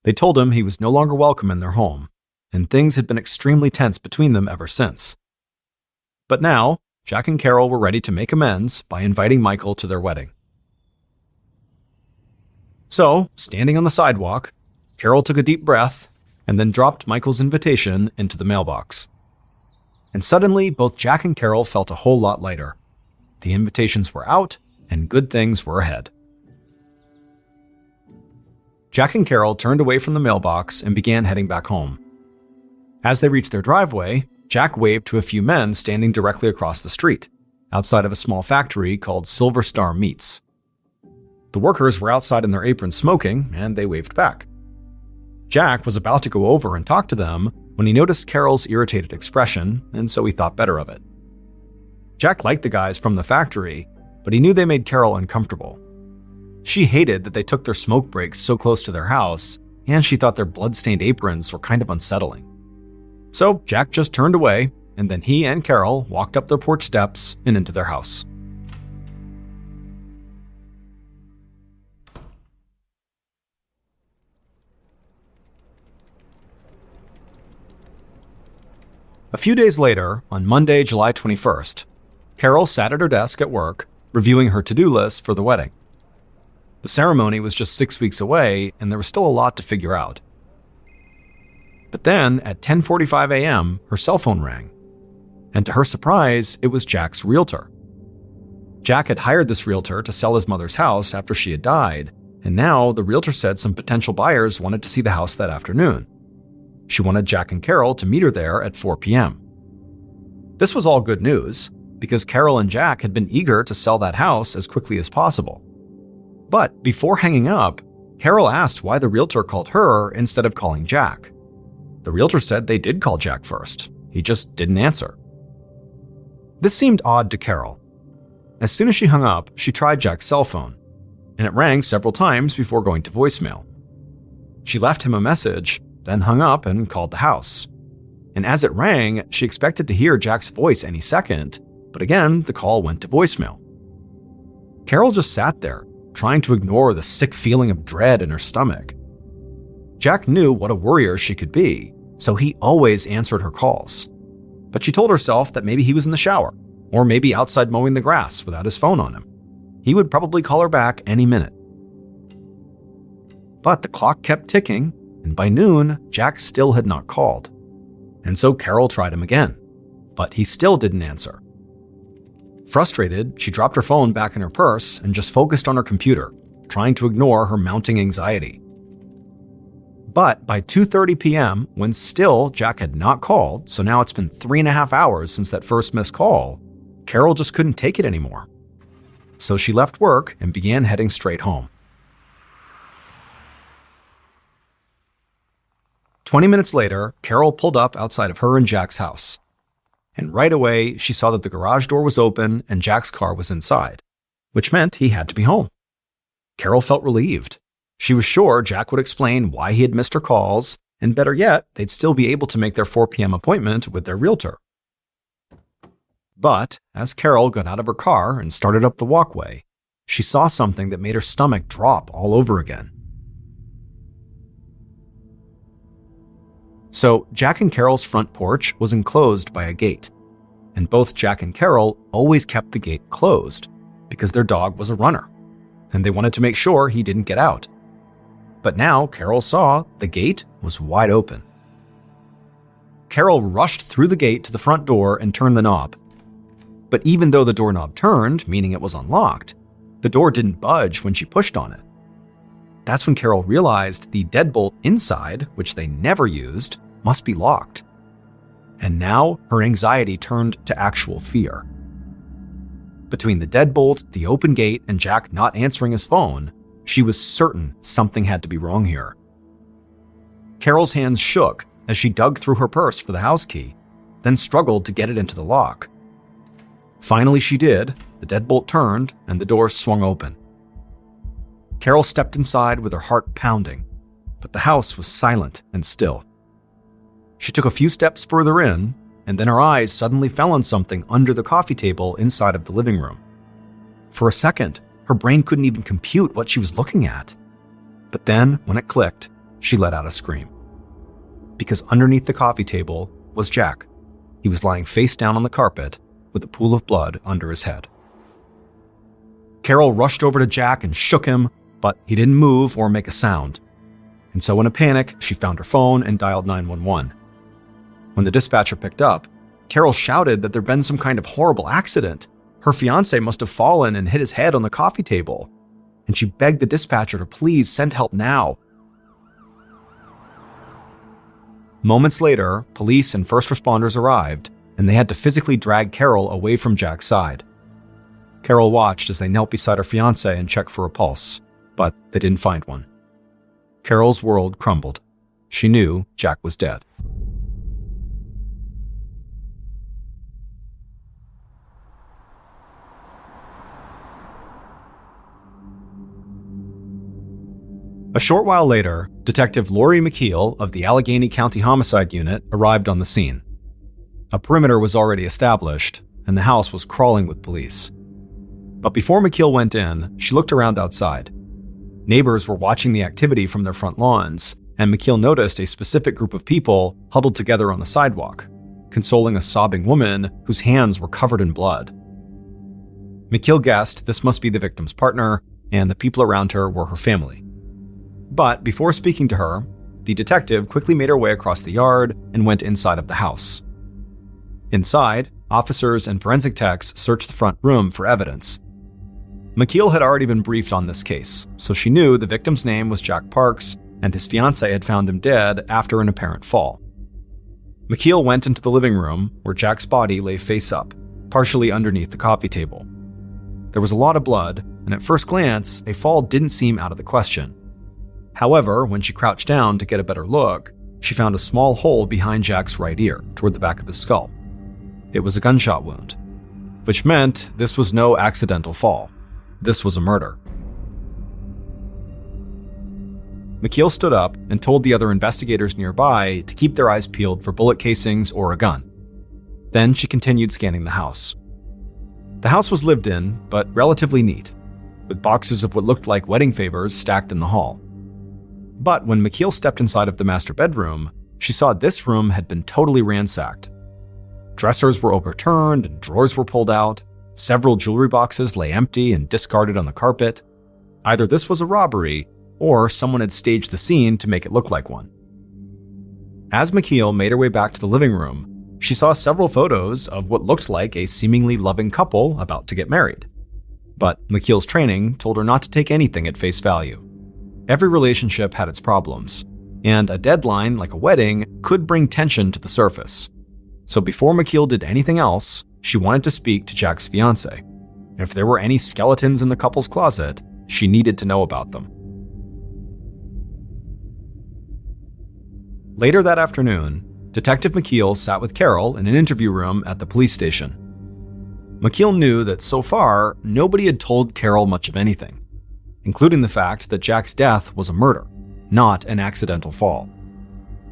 They told him he was no longer welcome in their home, and things had been extremely tense between them ever since. But now, Jack and Carol were ready to make amends by inviting Michael to their wedding. So, standing on the sidewalk, Carol took a deep breath and then dropped Michael's invitation into the mailbox. And suddenly, both Jack and Carol felt a whole lot lighter. The invitations were out, and good things were ahead. Jack and Carol turned away from the mailbox and began heading back home. As they reached their driveway, Jack waved to a few men standing directly across the street, outside of a small factory called Silver Star Meats. The workers were outside in their aprons smoking, and they waved back. Jack was about to go over and talk to them when he noticed Carol's irritated expression, and so he thought better of it. Jack liked the guys from the factory, but he knew they made Carol uncomfortable. She hated that they took their smoke breaks so close to their house, and she thought their blood-stained aprons were kind of unsettling. So Jack just turned away, and then he and Carol walked up their porch steps and into their house. A few days later, on Monday, July 21st, Carol sat at her desk at work, reviewing her to-do list for the wedding. The ceremony was just 6 weeks away, and there was still a lot to figure out. But then, at 10:45 a.m., her cell phone rang. And to her surprise, it was Jack's realtor. Jack had hired this realtor to sell his mother's house after she had died, and now the realtor said some potential buyers wanted to see the house that afternoon. She wanted Jack and Carol to meet her there at 4 p.m. This was all good news, because Carol and Jack had been eager to sell that house as quickly as possible. But before hanging up, Carol asked why the realtor called her instead of calling Jack. The realtor said they did call Jack first. He just didn't answer. This seemed odd to Carol. As soon as she hung up, she tried Jack's cell phone, and it rang several times before going to voicemail. She left him a message, then hung up and called the house. And as it rang, she expected to hear Jack's voice any second, but again, the call went to voicemail. Carol just sat there, trying to ignore the sick feeling of dread in her stomach. Jack knew what a worrier she could be, so he always answered her calls. But she told herself that maybe he was in the shower, or maybe outside mowing the grass without his phone on him. He would probably call her back any minute. But the clock kept ticking, and by noon, Jack still had not called. And so Carol tried him again, but he still didn't answer. Frustrated, she dropped her phone back in her purse and just focused on her computer, trying to ignore her mounting anxiety. But by 2:30 p.m., when still Jack had not called, so now it's been 3.5 hours since that first missed call, Carol just couldn't take it anymore. So she left work and began heading straight home. 20 minutes later, Carol pulled up outside of her and Jack's house. And right away, she saw that the garage door was open and Jack's car was inside, which meant he had to be home. Carol felt relieved. She was sure Jack would explain why he had missed her calls, and better yet, they'd still be able to make their 4 p.m. appointment with their realtor. But as Carol got out of her car and started up the walkway, she saw something that made her stomach drop all over again. So Jack and Carol's front porch was enclosed by a gate, and both Jack and Carol always kept the gate closed because their dog was a runner, and they wanted to make sure he didn't get out. But now Carol saw the gate was wide open. Carol rushed through the gate to the front door and turned the knob. But even though the doorknob turned, meaning it was unlocked, the door didn't budge when she pushed on it. That's when Carol realized the deadbolt inside, which they never used, must be locked. And now her anxiety turned to actual fear. Between the deadbolt, the open gate, and Jack not answering his phone, she was certain something had to be wrong here. Carol's hands shook as she dug through her purse for the house key, then struggled to get it into the lock. Finally she did, the deadbolt turned, and the door swung open. Carol stepped inside with her heart pounding, but the house was silent and still. She took a few steps further in, and then her eyes suddenly fell on something under the coffee table inside of the living room. For a second, her brain couldn't even compute what she was looking at. But then, when it clicked, she let out a scream. Because underneath the coffee table was Jack. He was lying face down on the carpet with a pool of blood under his head. Carol rushed over to Jack and shook him, but he didn't move or make a sound. And so in a panic, she found her phone and dialed 911. When the dispatcher picked up, Carol shouted that there'd been some kind of horrible accident. Her fiancé must have fallen and hit his head on the coffee table. And she begged the dispatcher to please send help now. Moments later, police and first responders arrived, and they had to physically drag Carol away from Jack's side. Carol watched as they knelt beside her fiancé and checked for a pulse, but they didn't find one. Carol's world crumbled. She knew Jack was dead. A short while later, Detective Lori McKeel of the Allegheny County Homicide Unit arrived on the scene. A perimeter was already established, and the house was crawling with police. But before McKeel went in, she looked around outside. Neighbors were watching the activity from their front lawns, and McKeel noticed a specific group of people huddled together on the sidewalk, consoling a sobbing woman whose hands were covered in blood. McKeel guessed this must be the victim's partner, and the people around her were her family. But before speaking to her, the detective quickly made her way across the yard and went inside of the house. Inside, officers and forensic techs searched the front room for evidence. McKeel had already been briefed on this case, so she knew the victim's name was Jack Parks, and his fiancée had found him dead after an apparent fall. McKeel went into the living room, where Jack's body lay face up, partially underneath the coffee table. There was a lot of blood, and at first glance, a fall didn't seem out of the question. However, when she crouched down to get a better look, she found a small hole behind Jack's right ear, toward the back of his skull. It was a gunshot wound, which meant this was no accidental fall. This was a murder. McKeel stood up and told the other investigators nearby to keep their eyes peeled for bullet casings or a gun. Then she continued scanning the house. The house was lived in, but relatively neat, with boxes of what looked like wedding favors stacked in the hall. But when McKeel stepped inside of the master bedroom, she saw this room had been totally ransacked. Dressers were overturned and drawers were pulled out. Several jewelry boxes lay empty and discarded on the carpet. Either this was a robbery, or someone had staged the scene to make it look like one. As McKeel made her way back to the living room, she saw several photos of what looked like a seemingly loving couple about to get married. But McKeel's training told her not to take anything at face value. Every relationship had its problems, and a deadline like a wedding could bring tension to the surface. So before McKeel did anything else, she wanted to speak to Jack's fiancé. If there were any skeletons in the couple's closet, she needed to know about them. Later that afternoon, Detective McKeel sat with Carol in an interview room at the police station. McKeel knew that so far, nobody had told Carol much of anything, including the fact that Jack's death was a murder, not an accidental fall.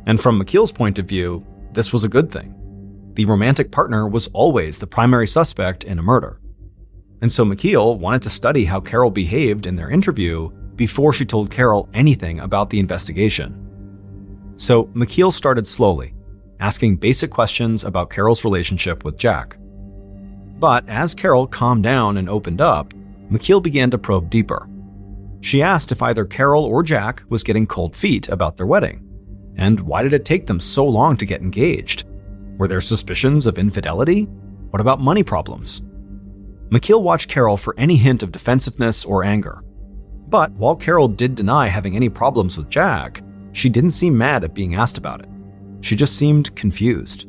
And from McKeel's point of view, this was a good thing. The romantic partner was always the primary suspect in a murder. And so McKeel wanted to study how Carol behaved in their interview before she told Carol anything about the investigation. So McKeel started slowly, asking basic questions about Carol's relationship with Jack. But as Carol calmed down and opened up, McKeel began to probe deeper. She asked if either Carol or Jack was getting cold feet about their wedding, and why did it take them so long to get engaged? Were there suspicions of infidelity? What about money problems? McKeel watched Carol for any hint of defensiveness or anger. But while Carol did deny having any problems with Jack, she didn't seem mad at being asked about it. She just seemed confused.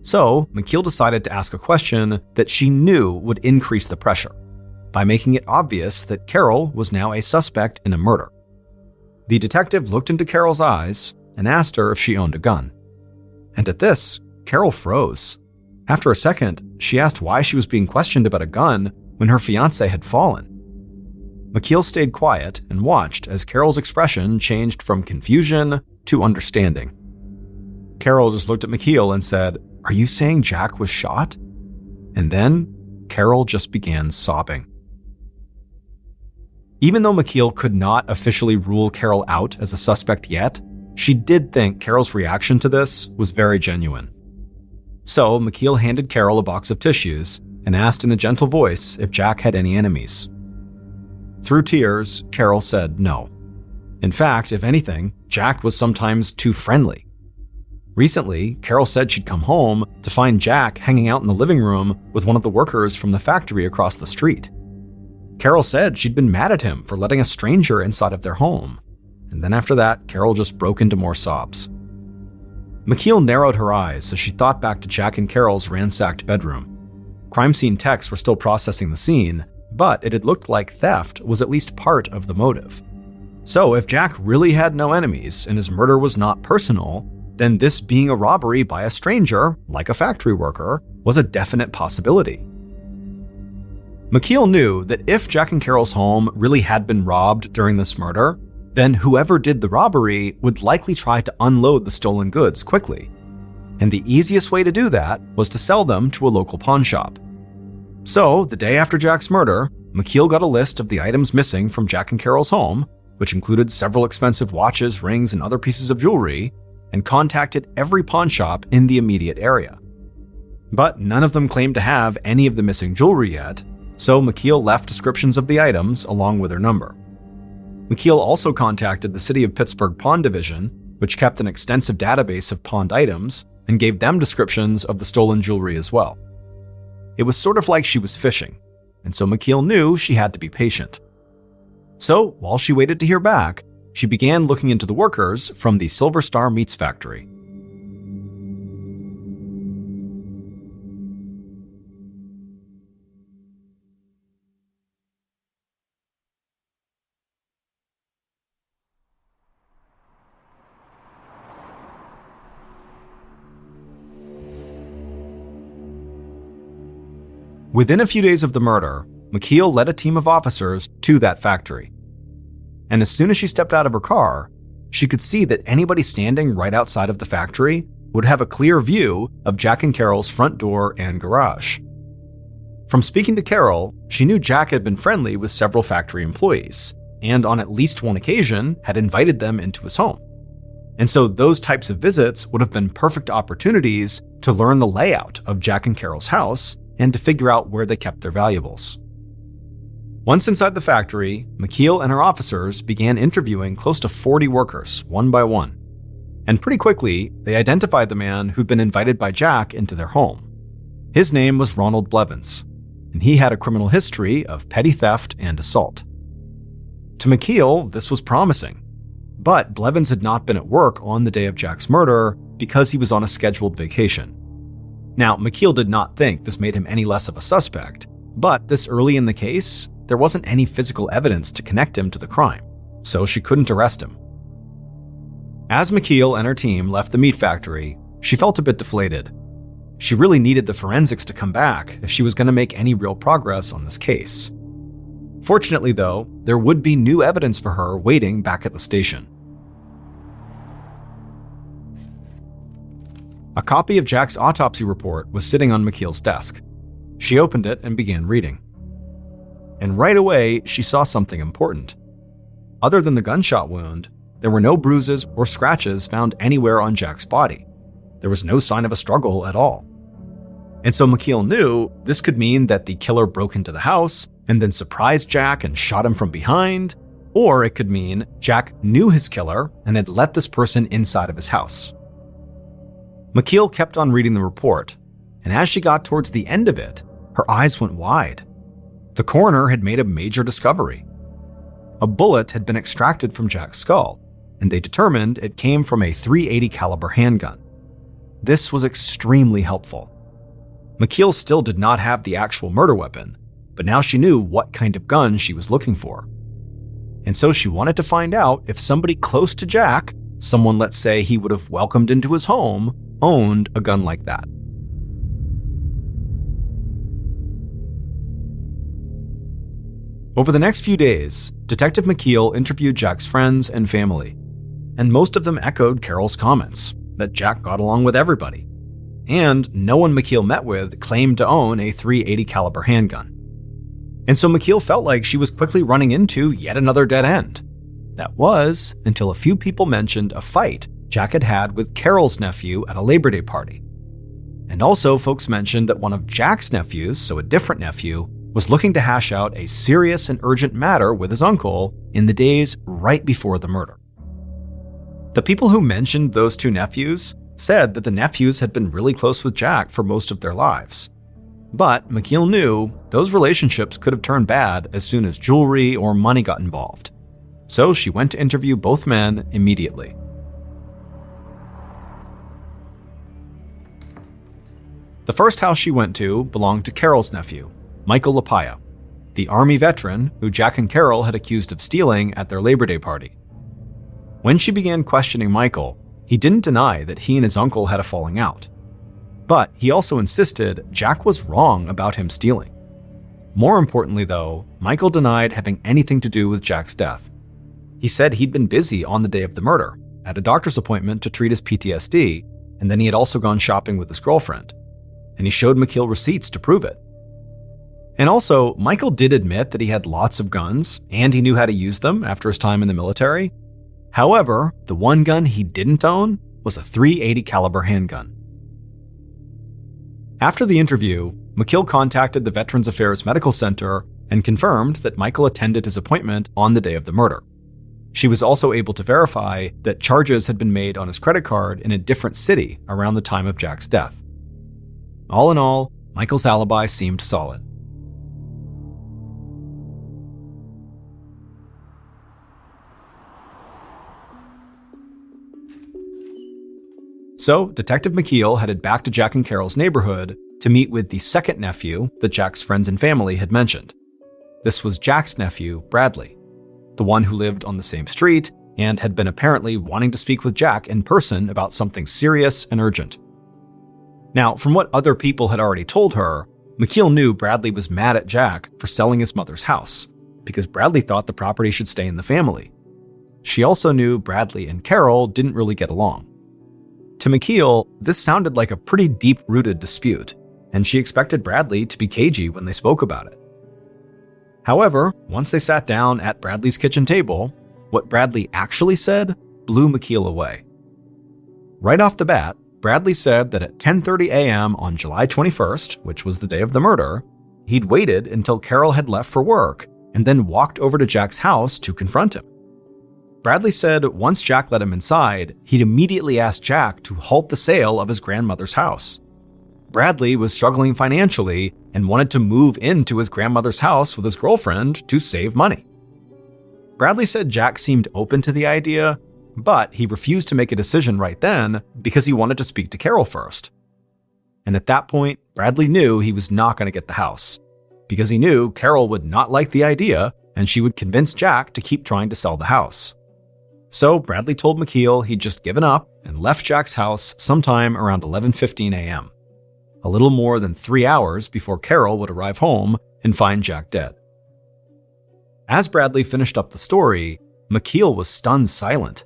So, McKeel decided to ask a question that she knew would increase the pressure, by making it obvious that Carol was now a suspect in a murder. The detective looked into Carol's eyes and asked her if she owned a gun. And at this, Carol froze. After a second, she asked why she was being questioned about a gun when her fiancé had fallen. McKeel stayed quiet and watched as Carol's expression changed from confusion to understanding. Carol just looked at McKeel and said, "Are you saying Jack was shot?" And then, Carol just began sobbing. Even though McKeel could not officially rule Carol out as a suspect yet, she did think Carol's reaction to this was very genuine. So McKeel handed Carol a box of tissues and asked in a gentle voice if Jack had any enemies. Through tears, Carol said no. In fact, if anything, Jack was sometimes too friendly. Recently, Carol said she'd come home to find Jack hanging out in the living room with one of the workers from the factory across the street. Carol said she'd been mad at him for letting a stranger inside of their home. And then after that, Carol just broke into more sobs. McKeel narrowed her eyes as she thought back to Jack and Carol's ransacked bedroom. Crime scene techs were still processing the scene, but it had looked like theft was at least part of the motive. So if Jack really had no enemies and his murder was not personal, then this being a robbery by a stranger, like a factory worker, was a definite possibility. McKeel knew that if Jack and Carol's home really had been robbed during this murder, then whoever did the robbery would likely try to unload the stolen goods quickly. And the easiest way to do that was to sell them to a local pawn shop. So, the day after Jack's murder, McKeel got a list of the items missing from Jack and Carol's home, which included several expensive watches, rings, and other pieces of jewelry, and contacted every pawn shop in the immediate area. But none of them claimed to have any of the missing jewelry yet, so McKeel left descriptions of the items along with her number. McKeel also contacted the City of Pittsburgh Pawn Division, which kept an extensive database of pawned items, and gave them descriptions of the stolen jewelry as well. It was sort of like she was fishing, and so McKeel knew she had to be patient. So, while she waited to hear back, she began looking into the workers from the Silver Star Meats Factory. Within a few days of the murder, McKeel led a team of officers to that factory. And as soon as she stepped out of her car, she could see that anybody standing right outside of the factory would have a clear view of Jack and Carol's front door and garage. From speaking to Carol, she knew Jack had been friendly with several factory employees, and on at least one occasion had invited them into his home. And so those types of visits would have been perfect opportunities to learn the layout of Jack and Carol's house and to figure out where they kept their valuables. Once inside the factory, McKeel and her officers began interviewing close to 40 workers, one by one. And pretty quickly, they identified the man who'd been invited by Jack into their home. His name was Ronald Blevins, and he had a criminal history of petty theft and assault. To McKeel, this was promising. But Blevins had not been at work on the day of Jack's murder because he was on a scheduled vacation. Now, McKeel did not think this made him any less of a suspect, but this early in the case, there wasn't any physical evidence to connect him to the crime, so she couldn't arrest him. As McKeel and her team left the meat factory, she felt a bit deflated. She really needed the forensics to come back if she was going to make any real progress on this case. Fortunately, though, there would be new evidence for her waiting back at the station. A copy of Jack's autopsy report was sitting on McKeel's desk. She opened it and began reading. And right away, she saw something important. Other than the gunshot wound, there were no bruises or scratches found anywhere on Jack's body. There was no sign of a struggle at all. And so McKeel knew this could mean that the killer broke into the house and then surprised Jack and shot him from behind, or it could mean Jack knew his killer and had let this person inside of his house. McKeel kept on reading the report, and as she got towards the end of it, her eyes went wide. The coroner had made a major discovery. A bullet had been extracted from Jack's skull, and they determined it came from a .380 caliber handgun. This was extremely helpful. McKeel still did not have the actual murder weapon, but now she knew what kind of gun she was looking for. And so she wanted to find out if somebody close to Jack, someone let's say he would have welcomed into his home, owned a gun like that. Over the next few days, Detective McKeel interviewed Jack's friends and family, and most of them echoed Carol's comments that Jack got along with everybody. And no one McKeel met with claimed to own a .380 caliber handgun. And so McKeel felt like she was quickly running into yet another dead end. That was until a few people mentioned a fight Jack had had with Carol's nephew at a Labor Day party. And also folks mentioned that one of Jack's nephews, so a different nephew, was looking to hash out a serious and urgent matter with his uncle in the days right before the murder. The people who mentioned those two nephews said that the nephews had been really close with Jack for most of their lives. But McKeel knew those relationships could have turned bad as soon as jewelry or money got involved. So she went to interview both men immediately. The first house she went to belonged to Carol's nephew, Michael Lapaya, the Army veteran who Jack and Carol had accused of stealing at their Labor Day party. When she began questioning Michael, he didn't deny that he and his uncle had a falling out. But he also insisted Jack was wrong about him stealing. More importantly, though, Michael denied having anything to do with Jack's death. He said he'd been busy on the day of the murder, at a doctor's appointment to treat his PTSD, and then he had also gone shopping with his girlfriend. And he showed McKeel receipts to prove it. And also, Michael did admit that he had lots of guns, and he knew how to use them after his time in the military. However, the one gun he didn't own was a .380 caliber handgun. After the interview, McKeel contacted the Veterans Affairs Medical Center and confirmed that Michael attended his appointment on the day of the murder. She was also able to verify that charges had been made on his credit card in a different city around the time of Jack's death. All in all, Michael's alibi seemed solid. So, Detective McKeel headed back to Jack and Carol's neighborhood to meet with the second nephew that Jack's friends and family had mentioned. This was Jack's nephew, Bradley, the one who lived on the same street and had been apparently wanting to speak with Jack in person about something serious and urgent. Now, from what other people had already told her, McKeel knew Bradley was mad at Jack for selling his mother's house, because Bradley thought the property should stay in the family. She also knew Bradley and Carol didn't really get along. To McKeel, this sounded like a pretty deep-rooted dispute, and she expected Bradley to be cagey when they spoke about it. However, once they sat down at Bradley's kitchen table, what Bradley actually said blew McKeel away. Right off the bat, Bradley said that at 10:30 a.m. on July 21st, which was the day of the murder, he'd waited until Carol had left for work and then walked over to Jack's house to confront him. Bradley said once Jack let him inside, he'd immediately asked Jack to halt the sale of his grandmother's house. Bradley was struggling financially and wanted to move into his grandmother's house with his girlfriend to save money. Bradley said Jack seemed open to the idea, but he refused to make a decision right then because he wanted to speak to Carol first. And at that point, Bradley knew he was not going to get the house, because he knew Carol would not like the idea and she would convince Jack to keep trying to sell the house. So Bradley told McKeel he'd just given up and left Jack's house sometime around 11:15 a.m., a little more than 3 hours before Carol would arrive home and find Jack dead. As Bradley finished up the story, McKeel was stunned silent.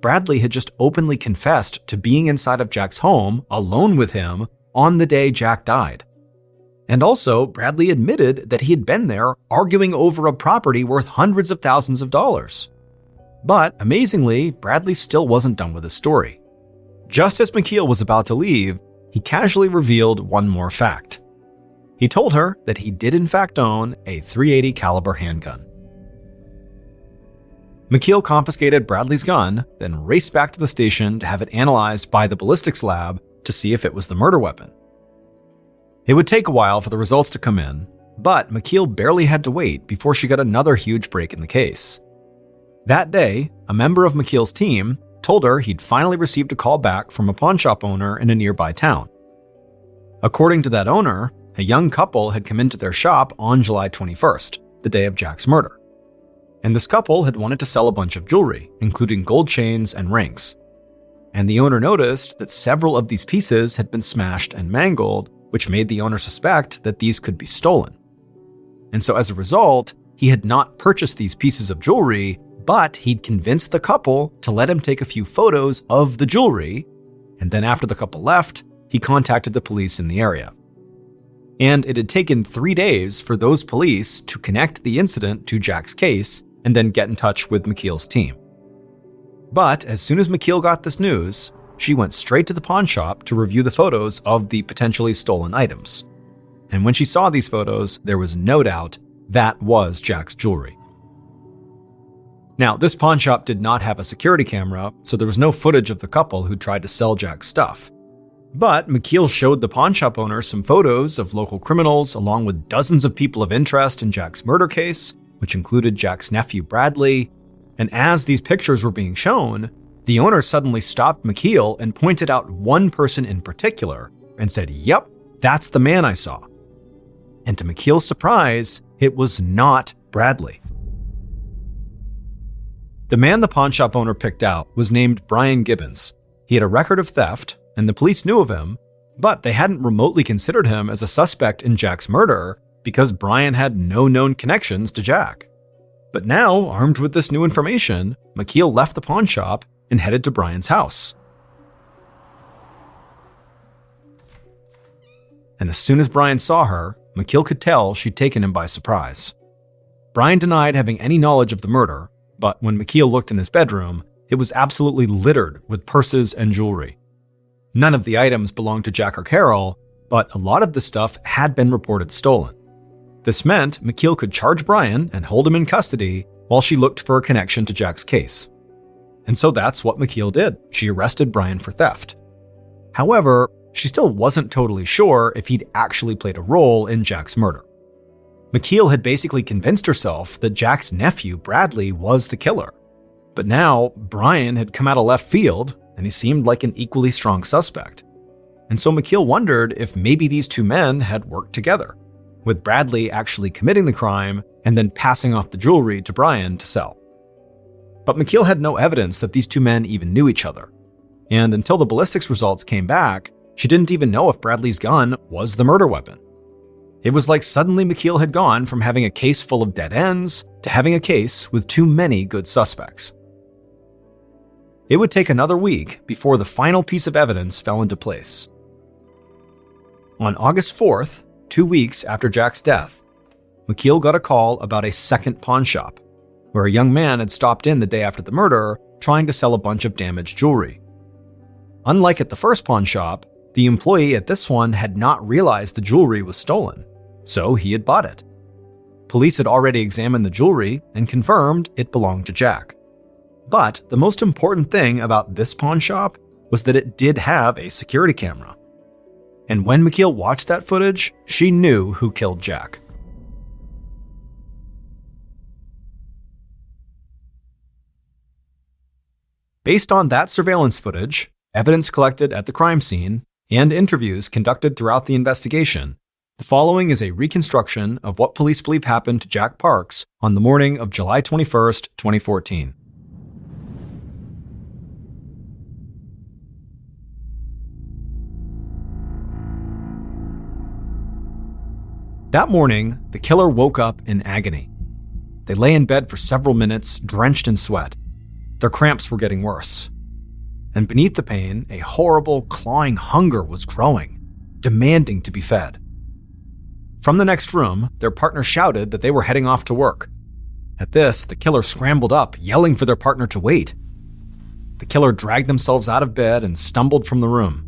Bradley had just openly confessed to being inside of Jack's home, alone with him, on the day Jack died. And also, Bradley admitted that he had been there arguing over a property worth hundreds of thousands of dollars. But, amazingly, Bradley still wasn't done with his story. Just as McKeel was about to leave, he casually revealed one more fact. He told her that he did in fact own a .380 caliber handgun. McKeel confiscated Bradley's gun, then raced back to the station to have it analyzed by the ballistics lab to see if it was the murder weapon. It would take a while for the results to come in, but McKeel barely had to wait before she got another huge break in the case. That day, a member of McKeel's team told her he'd finally received a call back from a pawnshop owner in a nearby town. According to that owner, a young couple had come into their shop on July 21st, the day of Jack's murder. And this couple had wanted to sell a bunch of jewelry, including gold chains and rings. And the owner noticed that several of these pieces had been smashed and mangled, which made the owner suspect that these could be stolen. And so as a result, he had not purchased these pieces of jewelry, but he'd convinced the couple to let him take a few photos of the jewelry, and then after the couple left, he contacted the police in the area. And it had taken 3 days for those police to connect the incident to Jack's case and then get in touch with McKeel's team. But as soon as McKeel got this news, she went straight to the pawn shop to review the photos of the potentially stolen items. And when she saw these photos, there was no doubt that was Jack's jewelry. Now, this pawn shop did not have a security camera, so there was no footage of the couple who tried to sell Jack's stuff. But McKeel showed the pawn shop owner some photos of local criminals along with dozens of people of interest in Jack's murder case, which included Jack's nephew Bradley. And as these pictures were being shown, the owner suddenly stopped McKeel and pointed out one person in particular and said, "Yep, that's the man I saw." And to McKeel's surprise, it was not Bradley. The man the pawn shop owner picked out was named Brian Gibbons. He had a record of theft, and the police knew of him, but they hadn't remotely considered him as a suspect in Jack's murder because Brian had no known connections to Jack. But now, armed with this new information, McKeel left the pawn shop and headed to Brian's house. And as soon as Brian saw her, McKeel could tell she'd taken him by surprise. Brian denied having any knowledge of the murder, but when McKeel looked in his bedroom, It was absolutely littered with purses and jewelry. None of the items belonged to Jack or Carol, but a lot of the stuff had been reported stolen. This meant McKeel could charge Brian and hold him in custody while she looked for a connection to Jack's case. And so that's what McKeel did. She arrested Brian for theft. However, she still wasn't totally sure if he'd actually played a role in Jack's murder. McKeel had basically convinced herself that Jack's nephew, Bradley, was the killer. But now, Brian had come out of left field, and he seemed like an equally strong suspect. And so McKeel wondered if maybe these two men had worked together, with Bradley actually committing the crime and then passing off the jewelry to Brian to sell. But McKeel had no evidence that these two men even knew each other. And until the ballistics results came back, she didn't even know if Bradley's gun was the murder weapon. It was like suddenly McKeel had gone from having a case full of dead ends to having a case with too many good suspects. It would take another week before the final piece of evidence fell into place. On August 4th, 2 weeks after Jack's death, McKeel got a call about a second pawn shop, where a young man had stopped in the day after the murder trying to sell a bunch of damaged jewelry. Unlike at the first pawn shop, the employee at this one had not realized the jewelry was stolen, so he had bought it. Police had already examined the jewelry and confirmed it belonged to Jack. But the most important thing about this pawn shop was that it did have a security camera. And when McKeel watched that footage, she knew who killed Jack. Based on that surveillance footage, evidence collected at the crime scene, and interviews conducted throughout the investigation, the following is a reconstruction of what police believe happened to Jack Parks on the morning of July 21st, 2014. That morning, the killer woke up in agony. They lay in bed for several minutes, drenched in sweat. Their cramps were getting worse. And beneath the pain, a horrible, clawing hunger was growing, demanding to be fed. From the next room, their partner shouted that they were heading off to work. At this, the killer scrambled up, yelling for their partner to wait. The killer dragged themselves out of bed and stumbled from the room.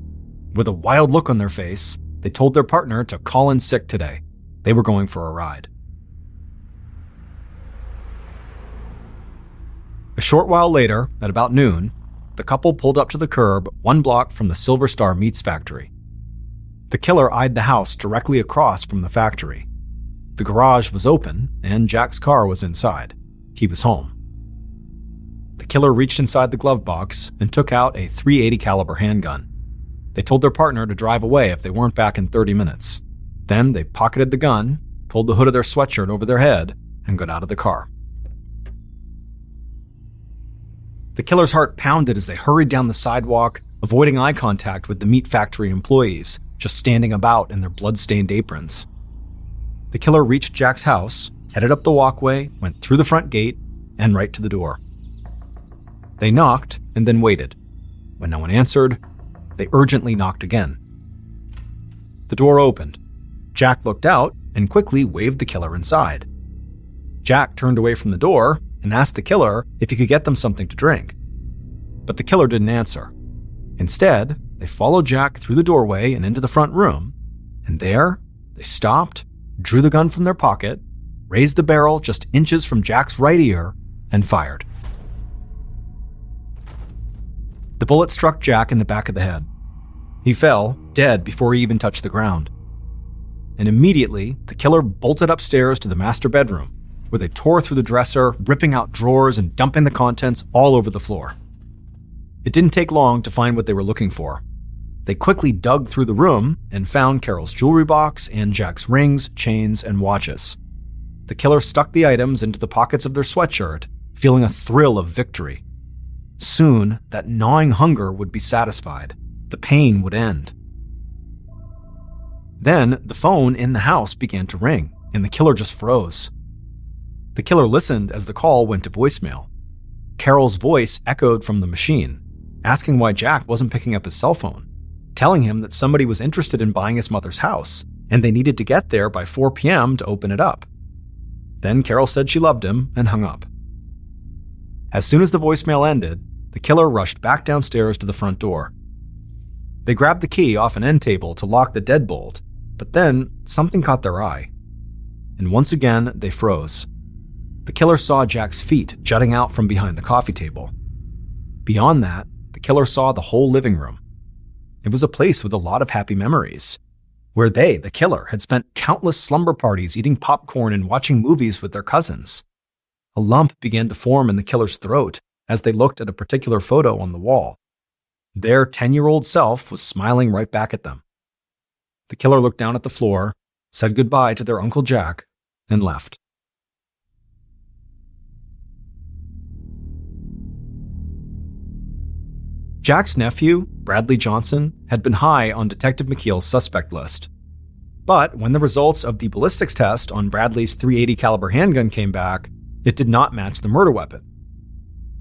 With a wild look on their face, they told their partner to call in sick today. They were going for a ride. A short while later, at about noon, the couple pulled up to the curb 1 block from the Silver Star Meats factory. The killer eyed the house directly across from the factory. The garage was open, and Jack's car was inside. He was home. The killer reached inside the glove box and took out a .380 caliber handgun. They told their partner to drive away if they weren't back in 30 minutes. Then they pocketed the gun, pulled the hood of their sweatshirt over their head, and got out of the car. The killer's heart pounded as they hurried down the sidewalk, avoiding eye contact with the meat factory employees, just standing about in their blood-stained aprons. The killer reached Jack's house, headed up the walkway, went through the front gate, and right to the door. They knocked and then waited. When no one answered, they urgently knocked again. The door opened. Jack looked out and quickly waved the killer inside. Jack turned away from the door and asked the killer if he could get them something to drink. But the killer didn't answer. Instead, they followed Jack through the doorway and into the front room, and there, they stopped, drew the gun from their pocket, raised the barrel just inches from Jack's right ear, and fired. The bullet struck Jack in the back of the head. He fell, dead before he even touched the ground. And immediately, the killer bolted upstairs to the master bedroom, where they tore through the dresser, ripping out drawers and dumping the contents all over the floor. It didn't take long to find what they were looking for. They quickly dug through the room and found Carol's jewelry box and Jack's rings, chains, and watches. The killer stuck the items into the pockets of their sweatshirt, feeling a thrill of victory. Soon, that gnawing hunger would be satisfied. The pain would end. Then, the phone in the house began to ring, and the killer just froze. The killer listened as the call went to voicemail. Carol's voice echoed from the machine, asking why Jack wasn't picking up his cell phone, telling him that somebody was interested in buying his mother's house, and they needed to get there by 4 p.m. to open it up. Then Carol said she loved him and hung up. As soon as the voicemail ended, the the killer rushed back downstairs to the front door. They grabbed the key off an end table to lock the deadbolt, but then something caught their eye. And once again, they froze. The killer saw Jack's feet jutting out from behind the coffee table. Beyond that, the killer saw the whole living room. It was a place with a lot of happy memories, where they, the killer, had spent countless slumber parties eating popcorn and watching movies with their cousins. A lump began to form in the killer's throat as they looked at a particular photo on the wall. Their 10-year-old self was smiling right back at them. The killer looked down at the floor, said goodbye to their Uncle Jack, and left. Jack's nephew, Bradley Johnson, had been high on Detective McKeel's suspect list. But when the results of the ballistics test on Bradley's .380 caliber handgun came back, it did not match the murder weapon.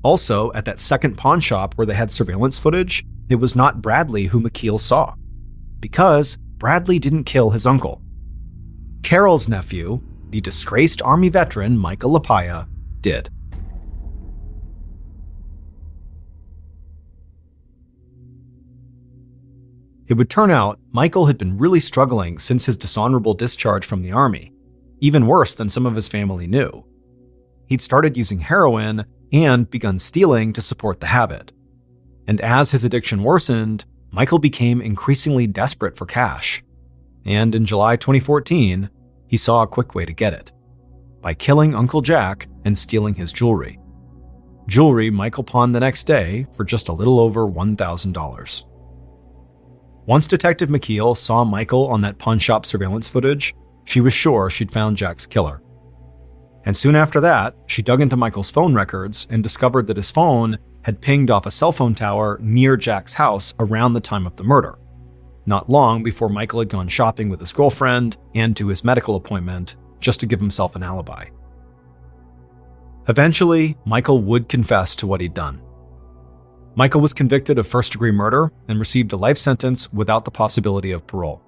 Also, at that second pawn shop where they had surveillance footage, it was not Bradley who McKeel saw, because Bradley didn't kill his uncle. Carol's nephew, the disgraced Army veteran Michael Lapaya, did. It would turn out Michael had been really struggling since his dishonorable discharge from the Army, even worse than some of his family knew. He'd started using heroin and begun stealing to support the habit. And as his addiction worsened, Michael became increasingly desperate for cash. And in July 2014, he saw a quick way to get it, by killing Uncle Jack and stealing his jewelry. Jewelry Michael pawned the next day for just a little over $1,000. Once Detective McKeel saw Michael on that pawn shop surveillance footage, she was sure she'd found Jack's killer. And soon after that, she dug into Michael's phone records and discovered that his phone had pinged off a cell phone tower near Jack's house around the time of the murder, not long before Michael had gone shopping with his girlfriend and to his medical appointment just to give himself an alibi. Eventually, Michael would confess to what he'd done. Michael was convicted of first-degree murder and received a life sentence without the possibility of parole.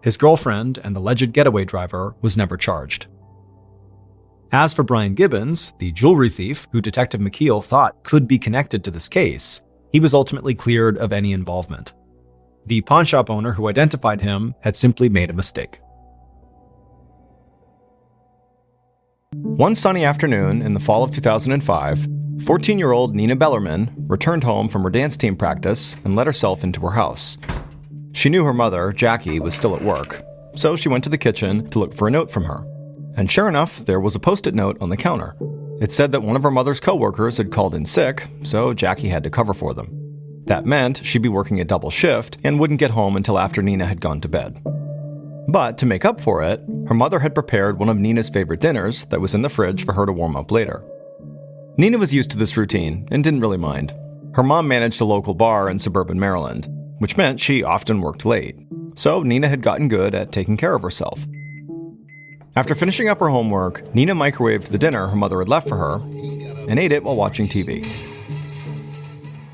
His girlfriend and alleged getaway driver was never charged. As for Brian Gibbons, the jewelry thief who Detective McKeel thought could be connected to this case, he was ultimately cleared of any involvement. The pawnshop owner who identified him had simply made a mistake. One sunny afternoon in the fall of 2005, 14-year-old Nina Bellerman returned home from her dance team practice and let herself into her house. She knew her mother, Jackie, was still at work, so she went to the kitchen to look for a note from her. And sure enough, there was a post-it note on the counter. It said that one of her mother's coworkers had called in sick, so Jackie had to cover for them. That meant she'd be working a double shift and wouldn't get home until after Nina had gone to bed. But to make up for it, her mother had prepared one of Nina's favorite dinners that was in the fridge for her to warm up later. Nina was used to this routine and didn't really mind. Her mom managed a local bar in suburban Maryland, which meant she often worked late. So Nina had gotten good at taking care of herself. After finishing up her homework, Nina microwaved the dinner her mother had left for her and ate it while watching TV.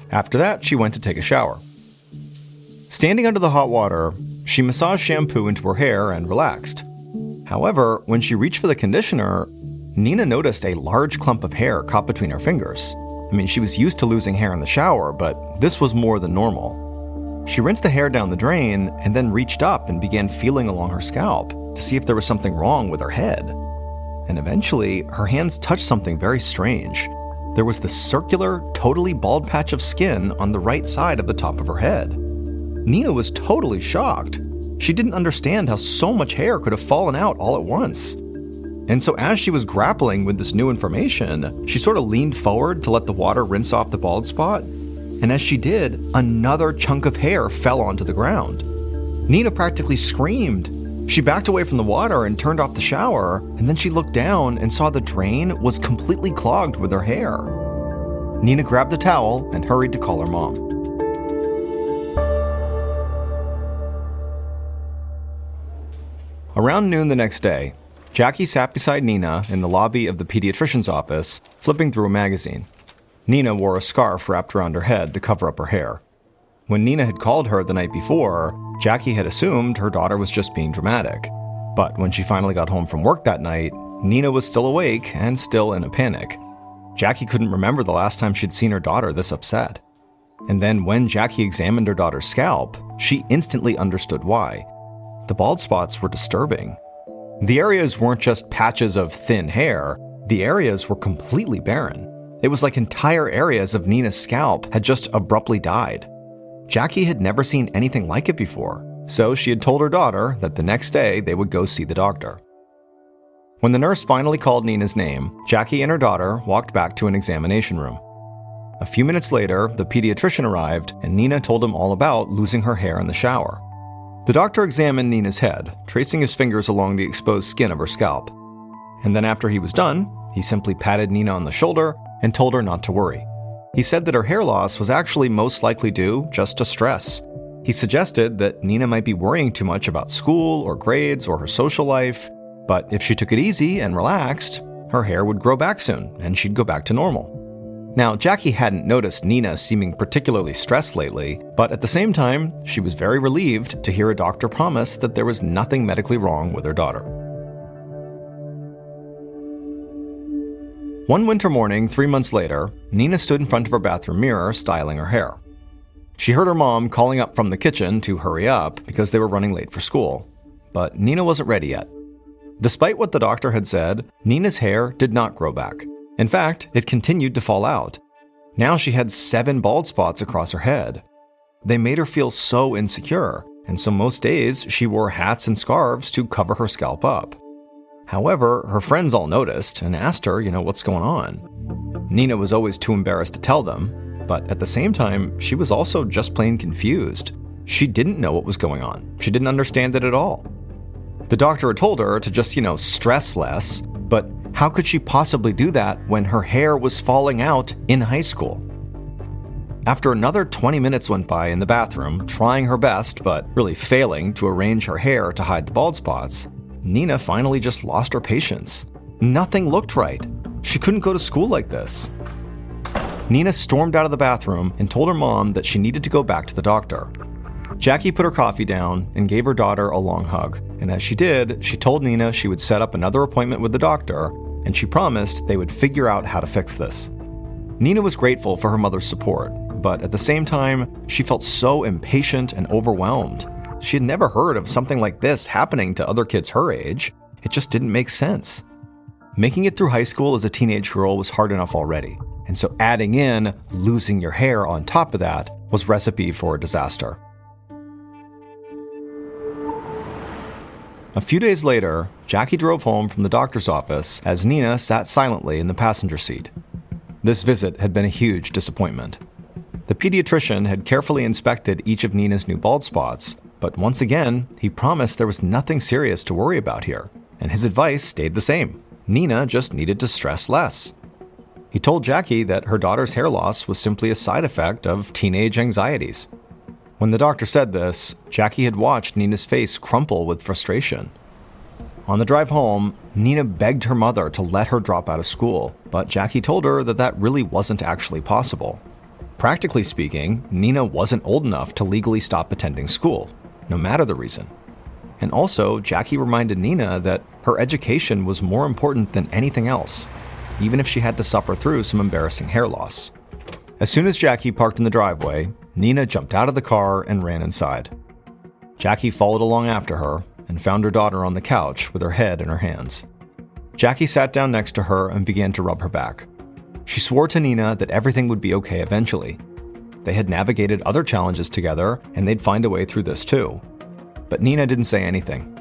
After that, she went to take a shower. Standing under the hot water, she massaged shampoo into her hair and relaxed. However, when she reached for the conditioner, Nina noticed a large clump of hair caught between her fingers. I mean, she was used to losing hair in the shower, but this was more than normal. She rinsed the hair down the drain and then reached up and began feeling along her scalp to see if there was something wrong with her head. And eventually, her hands touched something very strange. There was this circular, totally bald patch of skin on the right side of the top of her head. Nina was totally shocked. She didn't understand how so much hair could have fallen out all at once. And so as she was grappling with this new information, she sort of leaned forward to let the water rinse off the bald spot. And as she did, another chunk of hair fell onto the ground. Nina practically screamed. She backed away from the water and turned off the shower, and then she looked down and saw the drain was completely clogged with her hair. Nina grabbed a towel and hurried to call her mom. Around noon the next day, Jackie sat beside Nina in the lobby of the pediatrician's office, flipping through a magazine. Nina wore a scarf wrapped around her head to cover up her hair. When Nina had called her the night before, Jackie had assumed her daughter was just being dramatic. But when she finally got home from work that night, Nina was still awake and still in a panic. Jackie couldn't remember the last time she'd seen her daughter this upset. And then when Jackie examined her daughter's scalp, she instantly understood why. The bald spots were disturbing. The areas weren't just patches of thin hair, the areas were completely barren. It was like entire areas of Nina's scalp had just abruptly died. Jackie had never seen anything like it before, so she had told her daughter that the next day they would go see the doctor. When the nurse finally called Nina's name, Jackie and her daughter walked back to an examination room. A few minutes later, the pediatrician arrived, and Nina told him all about losing her hair in the shower. The doctor examined Nina's head, tracing his fingers along the exposed skin of her scalp. And then after he was done, he simply patted Nina on the shoulder and told her not to worry. He said that her hair loss was actually most likely due just to stress. He suggested that Nina might be worrying too much about school or grades or her social life, but if she took it easy and relaxed, her hair would grow back soon and she'd go back to normal. Now, Jackie hadn't noticed Nina seeming particularly stressed lately, but at the same time, she was very relieved to hear a doctor promise that there was nothing medically wrong with her daughter. One winter morning, 3 months later, Nina stood in front of her bathroom mirror styling her hair. She heard her mom calling up from the kitchen to hurry up because they were running late for school, but Nina wasn't ready yet. Despite what the doctor had said, Nina's hair did not grow back. In fact, it continued to fall out. Now she had 7 bald spots across her head. They made her feel so insecure, and so most days she wore hats and scarves to cover her scalp up. However, her friends all noticed and asked her, what's going on? Nina was always too embarrassed to tell them, but at the same time, she was also just plain confused. She didn't know what was going on. She didn't understand it at all. The doctor had told her to just, stress less, but how could she possibly do that when her hair was falling out in high school? After another 20 minutes went by in the bathroom, trying her best but really failing to arrange her hair to hide the bald spots, Nina finally just lost her patience. Nothing looked right. She couldn't go to school like this. Nina stormed out of the bathroom and told her mom that she needed to go back to the doctor. Jackie put her coffee down and gave her daughter a long hug, and as she did, she told Nina she would set up another appointment with the doctor, and she promised they would figure out how to fix this. Nina was grateful for her mother's support, but at the same time, she felt so impatient and overwhelmed. She had never heard of something like this happening to other kids her age. It just didn't make sense. Making it through high school as a teenage girl was hard enough already, and so adding in losing your hair on top of that was recipe for a disaster. A few days later, Jackie drove home from the doctor's office as Nina sat silently in the passenger seat. This visit had been a huge disappointment. The pediatrician had carefully inspected each of Nina's new bald spots, but once again, he promised there was nothing serious to worry about here, and his advice stayed the same. Nina just needed to stress less. He told Jackie that her daughter's hair loss was simply a side effect of teenage anxieties. When the doctor said this, Jackie had watched Nina's face crumple with frustration. On the drive home, Nina begged her mother to let her drop out of school, but Jackie told her that that really wasn't actually possible. Practically speaking, Nina wasn't old enough to legally stop attending school, no matter the reason. And also, Jackie reminded Nina that her education was more important than anything else, even if she had to suffer through some embarrassing hair loss. As soon as Jackie parked in the driveway, Nina jumped out of the car and ran inside. Jackie followed along after her and found her daughter on the couch with her head in her hands. Jackie sat down next to her and began to rub her back. She swore to Nina that everything would be okay eventually. They had navigated other challenges together, and they'd find a way through this too. But Nina didn't say anything.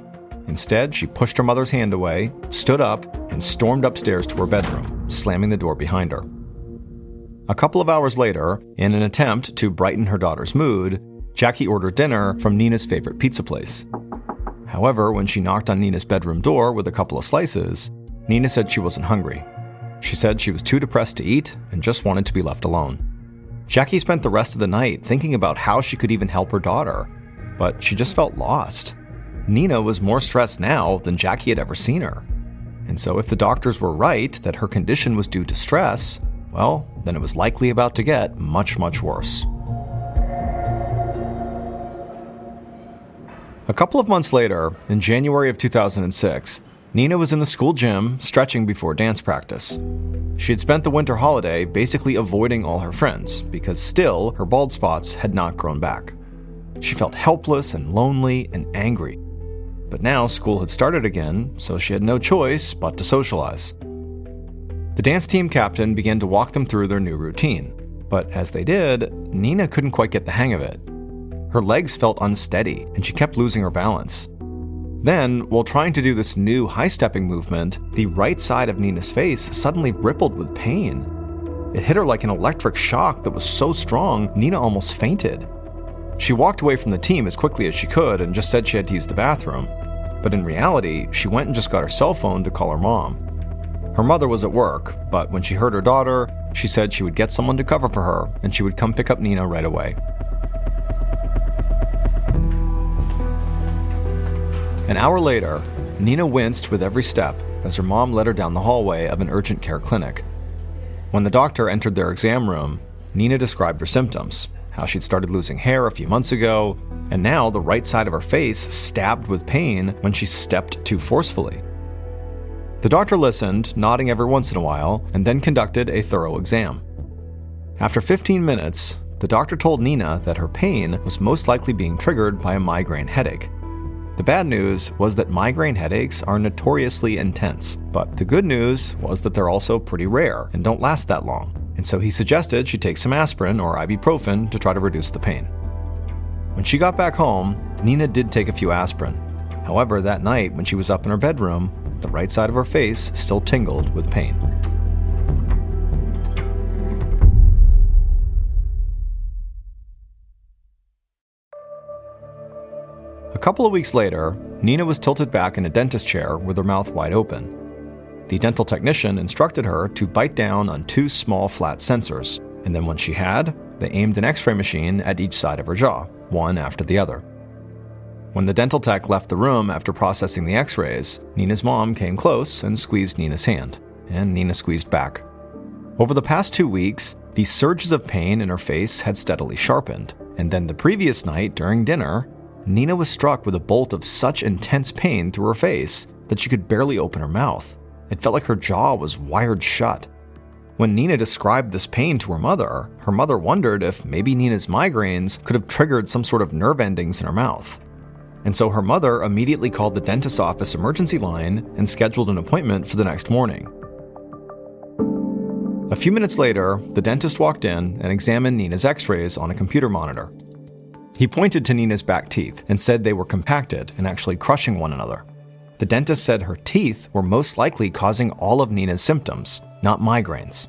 Instead, she pushed her mother's hand away, stood up, and stormed upstairs to her bedroom, slamming the door behind her. A couple of hours later, in an attempt to brighten her daughter's mood, Jackie ordered dinner from Nina's favorite pizza place. However, when she knocked on Nina's bedroom door with a couple of slices, Nina said she wasn't hungry. She said she was too depressed to eat and just wanted to be left alone. Jackie spent the rest of the night thinking about how she could even help her daughter, but she just felt lost. Nina was more stressed now than Jackie had ever seen her. And so if the doctors were right that her condition was due to stress, well, then it was likely about to get much, much worse. A couple of months later, in January of 2006, Nina was in the school gym, stretching before dance practice. She had spent the winter holiday basically avoiding all her friends, because still, her bald spots had not grown back. She felt helpless and lonely and angry. But now school had started again, so she had no choice but to socialize. The dance team captain began to walk them through their new routine, but as they did, Nina couldn't quite get the hang of it. Her legs felt unsteady, and she kept losing her balance. Then, while trying to do this new high-stepping movement, the right side of Nina's face suddenly rippled with pain. It hit her like an electric shock that was so strong, Nina almost fainted. She walked away from the team as quickly as she could and just said she had to use the bathroom. But in reality, she went and just got her cell phone to call her mom. Her mother was at work, but when she heard her daughter, she said she would get someone to cover for her and she would come pick up Nina right away. An hour later, Nina winced with every step as her mom led her down the hallway of an urgent care clinic. When the doctor entered their exam room, Nina described her symptoms, how she'd started losing hair a few months ago, and now the right side of her face stabbed with pain when she stepped too forcefully. The doctor listened, nodding every once in a while, and then conducted a thorough exam. After 15 minutes, the doctor told Nina that her pain was most likely being triggered by a migraine headache. The bad news was that migraine headaches are notoriously intense, but the good news was that they're also pretty rare and don't last that long, and so he suggested she take some aspirin or ibuprofen to try to reduce the pain. When she got back home, Nina did take a few aspirin. However, that night when she was up in her bedroom, the right side of her face still tingled with pain. A couple of weeks later, Nina was tilted back in a dentist chair with her mouth wide open. The dental technician instructed her to bite down on 2 small flat sensors, and then once she had, they aimed an X-ray machine at each side of her jaw, one after the other. When the dental tech left the room after processing the X-rays, Nina's mom came close and squeezed Nina's hand, and Nina squeezed back. Over the past 2 weeks, the surges of pain in her face had steadily sharpened, and then the previous night during dinner, Nina was struck with a bolt of such intense pain through her face that she could barely open her mouth. It felt like her jaw was wired shut. When Nina described this pain to her mother wondered if maybe Nina's migraines could have triggered some sort of nerve endings in her mouth. And so her mother immediately called the dentist's office emergency line and scheduled an appointment for the next morning. A few minutes later, the dentist walked in and examined Nina's X-rays on a computer monitor. He pointed to Nina's back teeth and said they were compacted and actually crushing one another. The dentist said her teeth were most likely causing all of Nina's symptoms, not migraines.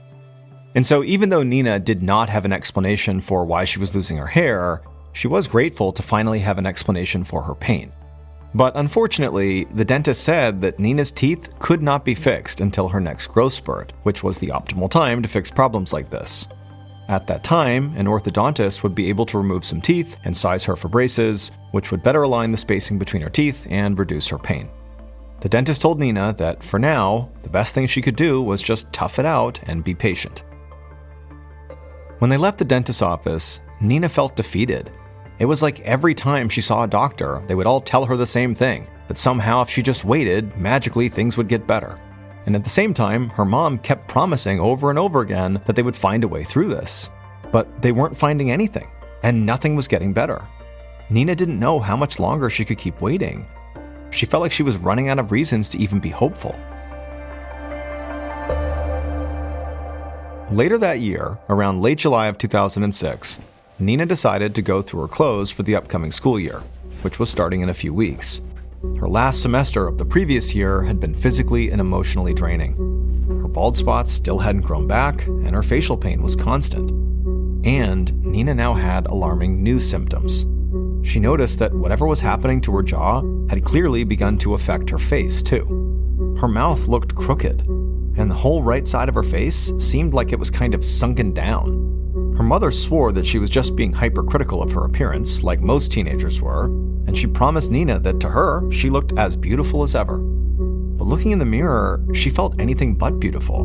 And so even though Nina did not have an explanation for why she was losing her hair, she was grateful to finally have an explanation for her pain. But unfortunately, the dentist said that Nina's teeth could not be fixed until her next growth spurt, which was the optimal time to fix problems like this. At that time, an orthodontist would be able to remove some teeth and size her for braces, which would better align the spacing between her teeth and reduce her pain. The dentist told Nina that, for now, the best thing she could do was just tough it out and be patient. When they left the dentist's office, Nina felt defeated. It was like every time she saw a doctor, they would all tell her the same thing, that somehow if she just waited, magically things would get better. And at the same time, her mom kept promising over and over again that they would find a way through this. But they weren't finding anything, and nothing was getting better. Nina didn't know how much longer she could keep waiting. She felt like she was running out of reasons to even be hopeful. Later that year, around late July of 2006, Nina decided to go through her clothes for the upcoming school year, which was starting in a few weeks. Her last semester of the previous year had been physically and emotionally draining. Her bald spots still hadn't grown back, and her facial pain was constant. And Nina now had alarming new symptoms. She noticed that whatever was happening to her jaw had clearly begun to affect her face, too. Her mouth looked crooked, and the whole right side of her face seemed like it was kind of sunken down. Her mother swore that she was just being hypercritical of her appearance, like most teenagers were, and she promised Nina that to her, she looked as beautiful as ever. But looking in the mirror, she felt anything but beautiful.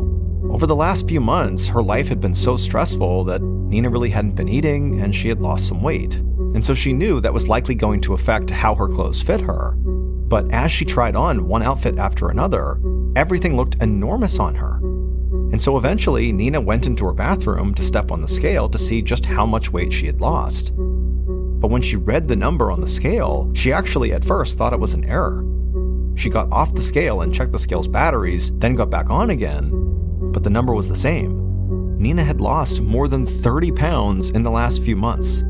Over the last few months, her life had been so stressful that Nina really hadn't been eating and she had lost some weight. And so she knew that was likely going to affect how her clothes fit her. But as she tried on one outfit after another, everything looked enormous on her. And so eventually, Nina went into her bathroom to step on the scale to see just how much weight she had lost. But when she read the number on the scale, she actually at first thought it was an error. She got off the scale and checked the scale's batteries, then got back on again, but the number was the same. Nina had lost more than 30 pounds in the last few months.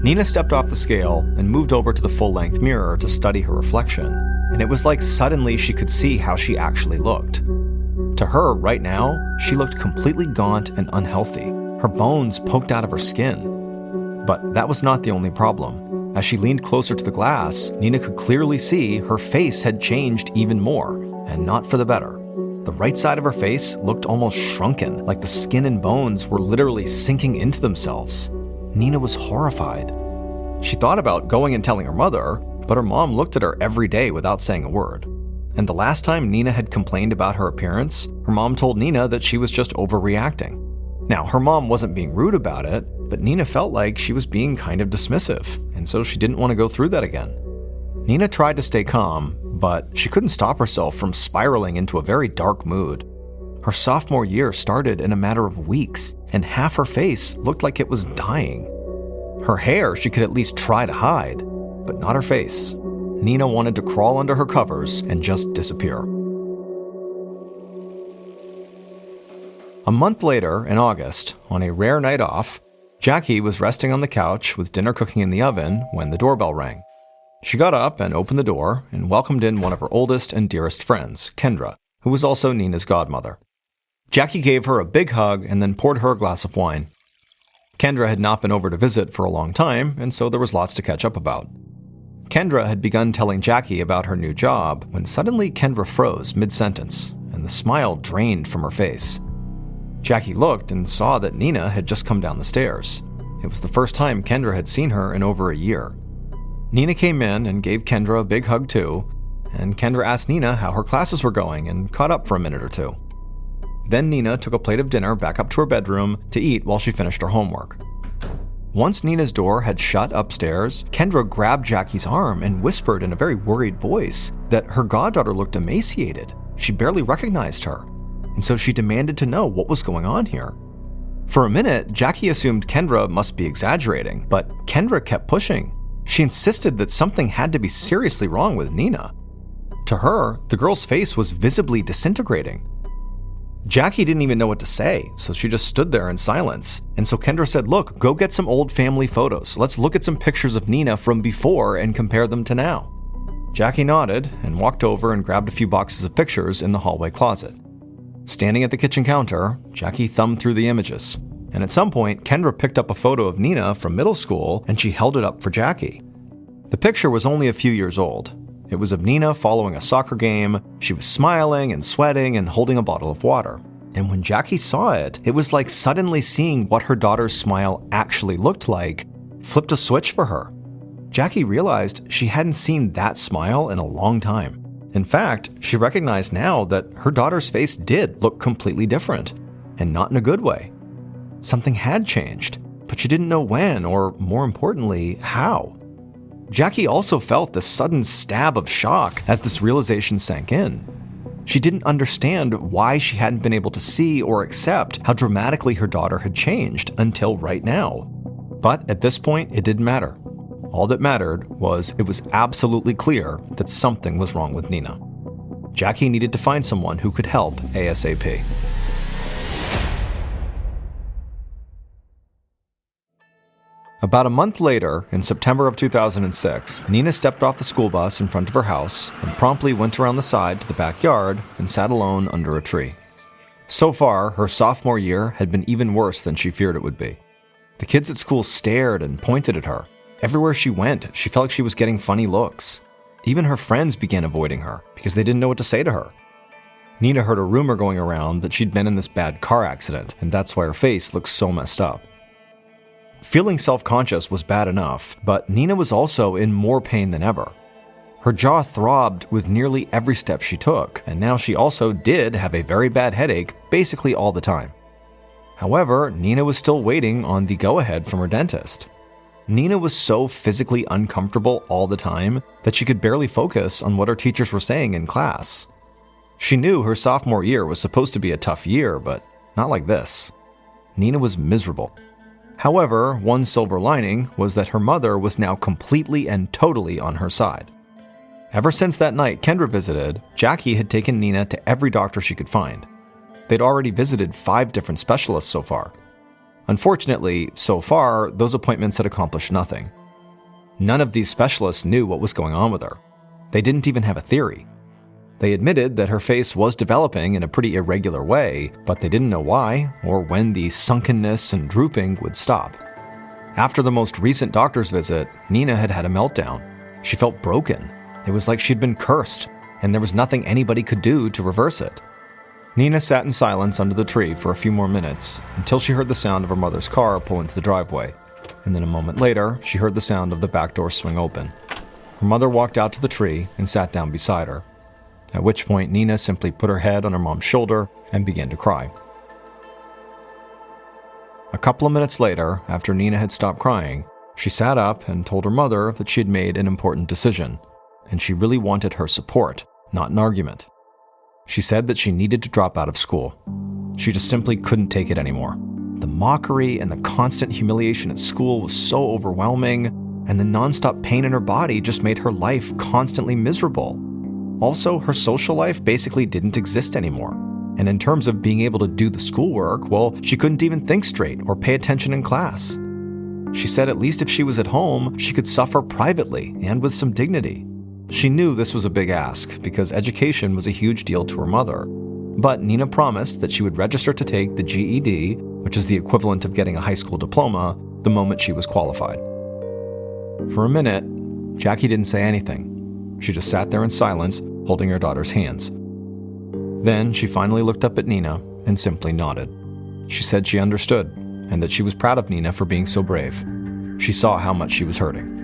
Nina stepped off the scale and moved over to the full-length mirror to study her reflection, and it was like suddenly she could see how she actually looked. To her, right now, she looked completely gaunt and unhealthy. Her bones poked out of her skin. But that was not the only problem. As she leaned closer to the glass, Nina could clearly see her face had changed even more, and not for the better. The right side of her face looked almost shrunken, like the skin and bones were literally sinking into themselves. Nina was horrified. She thought about going and telling her mother, but her mom looked at her every day without saying a word. And the last time Nina had complained about her appearance, her mom told Nina that she was just overreacting. Now, her mom wasn't being rude about it, but Nina felt like she was being kind of dismissive, and so she didn't want to go through that again. Nina tried to stay calm, but she couldn't stop herself from spiraling into a very dark mood. Her sophomore year started in a matter of weeks, and half her face looked like it was dying. Her hair she could at least try to hide, but not her face. Nina wanted to crawl under her covers and just disappear. A month later, in August, on a rare night off, Jackie was resting on the couch with dinner cooking in the oven when the doorbell rang. She got up and opened the door and welcomed in one of her oldest and dearest friends, Kendra, who was also Nina's godmother. Jackie gave her a big hug and then poured her a glass of wine. Kendra had not been over to visit for a long time, and so there was lots to catch up about. Kendra had begun telling Jackie about her new job when suddenly Kendra froze mid-sentence, and the smile drained from her face. Jackie looked and saw that Nina had just come down the stairs. It was the first time Kendra had seen her in over a year. Nina came in and gave Kendra a big hug too, and Kendra asked Nina how her classes were going and caught up for a minute or two. Then Nina took a plate of dinner back up to her bedroom to eat while she finished her homework. Once Nina's door had shut upstairs, Kendra grabbed Jackie's arm and whispered in a very worried voice that her goddaughter looked emaciated. She barely recognized her, and so she demanded to know what was going on here. For a minute, Jackie assumed Kendra must be exaggerating, but Kendra kept pushing. She insisted that something had to be seriously wrong with Nina. To her, the girl's face was visibly disintegrating. Jackie didn't even know what to say, so she just stood there in silence. And so Kendra said, "Look, go get some old family photos. Let's look at some pictures of Nina from before and compare them to now." Jackie nodded and walked over and grabbed a few boxes of pictures in the hallway closet. Standing at the kitchen counter, Jackie thumbed through the images. And at some point, Kendra picked up a photo of Nina from middle school and she held it up for Jackie. The picture was only a few years old. It was of Nina following a soccer game. She was smiling and sweating and holding a bottle of water. And when Jackie saw it, it was like suddenly seeing what her daughter's smile actually looked like flipped a switch for her. Jackie realized she hadn't seen that smile in a long time. In fact, she recognized now that her daughter's face did look completely different, and not in a good way. Something had changed, but she didn't know when, or more importantly, how. Jackie also felt the sudden stab of shock as this realization sank in. She didn't understand why she hadn't been able to see or accept how dramatically her daughter had changed until right now. But at this point, it didn't matter. All that mattered was it was absolutely clear that something was wrong with Nina. Jackie needed to find someone who could help ASAP. About a month later, in September of 2006, Nina stepped off the school bus in front of her house and promptly went around the side to the backyard and sat alone under a tree. So far, her sophomore year had been even worse than she feared it would be. The kids at school stared and pointed at her. Everywhere she went, she felt like she was getting funny looks. Even her friends began avoiding her because they didn't know what to say to her. Nina heard a rumor going around that she'd been in this bad car accident, and that's why her face looked so messed up. Feeling self-conscious was bad enough, but Nina was also in more pain than ever. Her jaw throbbed with nearly every step she took, and now she also did have a very bad headache basically all the time. However, Nina was still waiting on the go-ahead from her dentist. Nina was so physically uncomfortable all the time that she could barely focus on what her teachers were saying in class. She knew her sophomore year was supposed to be a tough year, but not like this. Nina was miserable. However, one silver lining was that her mother was now completely and totally on her side. Ever since that night Kendra visited, Jackie had taken Nina to every doctor she could find. They'd already visited 5 different specialists so far. Unfortunately, so far, those appointments had accomplished nothing. None of these specialists knew what was going on with her. They didn't even have a theory. They admitted that her face was developing in a pretty irregular way, but they didn't know why or when the sunkenness and drooping would stop. After the most recent doctor's visit, Nina had had a meltdown. She felt broken. It was like she'd been cursed, and there was nothing anybody could do to reverse it. Nina sat in silence under the tree for a few more minutes until she heard the sound of her mother's car pull into the driveway, and then a moment later, she heard the sound of the back door swing open. Her mother walked out to the tree and sat down beside her, at which point Nina simply put her head on her mom's shoulder and began to cry. A couple of minutes later, after Nina had stopped crying, she sat up and told her mother that she had made an important decision, and she really wanted her support, not an argument. She said that she needed to drop out of school. She just simply couldn't take it anymore. The mockery and the constant humiliation at school was so overwhelming, and the nonstop pain in her body just made her life constantly miserable. Also, her social life basically didn't exist anymore. And in terms of being able to do the schoolwork, well, she couldn't even think straight or pay attention in class. She said at least if she was at home, she could suffer privately and with some dignity. She knew this was a big ask because education was a huge deal to her mother. But Nina promised that she would register to take the GED, which is the equivalent of getting a high school diploma, the moment she was qualified. For a minute, Jackie didn't say anything. She just sat there in silence, holding her daughter's hands. Then she finally looked up at Nina and simply nodded. She said she understood and that she was proud of Nina for being so brave. She saw how much she was hurting.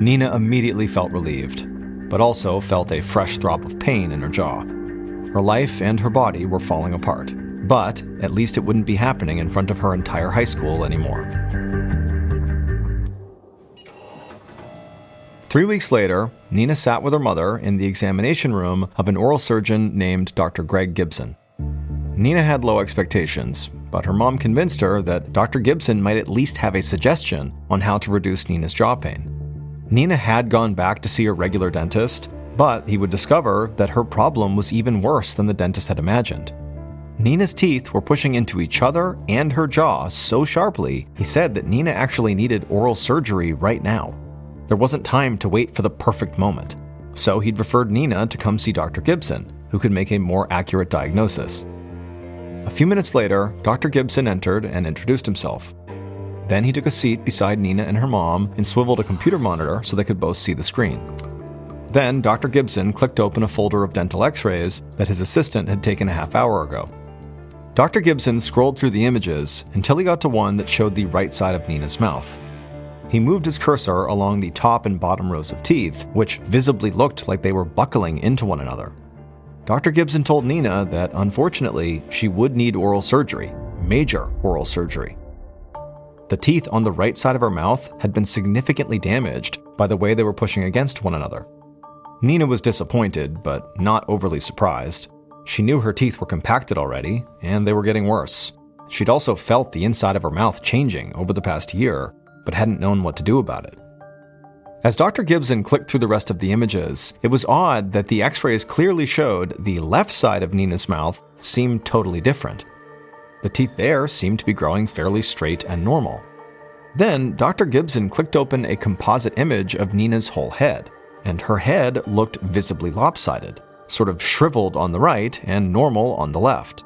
Nina immediately felt relieved, but also felt a fresh throb of pain in her jaw. Her life and her body were falling apart, but at least it wouldn't be happening in front of her entire high school anymore. 3 weeks later, Nina sat with her mother in the examination room of an oral surgeon named Dr. Greg Gibson. Nina had low expectations, but her mom convinced her that Dr. Gibson might at least have a suggestion on how to reduce Nina's jaw pain. Nina had gone back to see her regular dentist, but he would discover that her problem was even worse than the dentist had imagined. Nina's teeth were pushing into each other and her jaw so sharply, he said that Nina actually needed oral surgery right now. There wasn't time to wait for the perfect moment. So he'd referred Nina to come see Dr. Gibson, who could make a more accurate diagnosis. A few minutes later, Dr. Gibson entered and introduced himself. Then he took a seat beside Nina and her mom and swiveled a computer monitor so they could both see the screen. Then Dr. Gibson clicked open a folder of dental x-rays that his assistant had taken a half hour ago. Dr. Gibson scrolled through the images until he got to one that showed the right side of Nina's mouth. He moved his cursor along the top and bottom rows of teeth, which visibly looked like they were buckling into one another. Dr. Gibson told Nina that, unfortunately, she would need oral surgery, major oral surgery. The teeth on the right side of her mouth had been significantly damaged by the way they were pushing against one another. Nina was disappointed, but not overly surprised. She knew her teeth were compacted already, and they were getting worse. She'd also felt the inside of her mouth changing over the past year, but hadn't known what to do about it. As Dr. Gibson clicked through the rest of the images, it was odd that the x-rays clearly showed the left side of Nina's mouth seemed totally different. The teeth there seemed to be growing fairly straight and normal. Then, Dr. Gibson clicked open a composite image of Nina's whole head, and her head looked visibly lopsided, sort of shriveled on the right and normal on the left.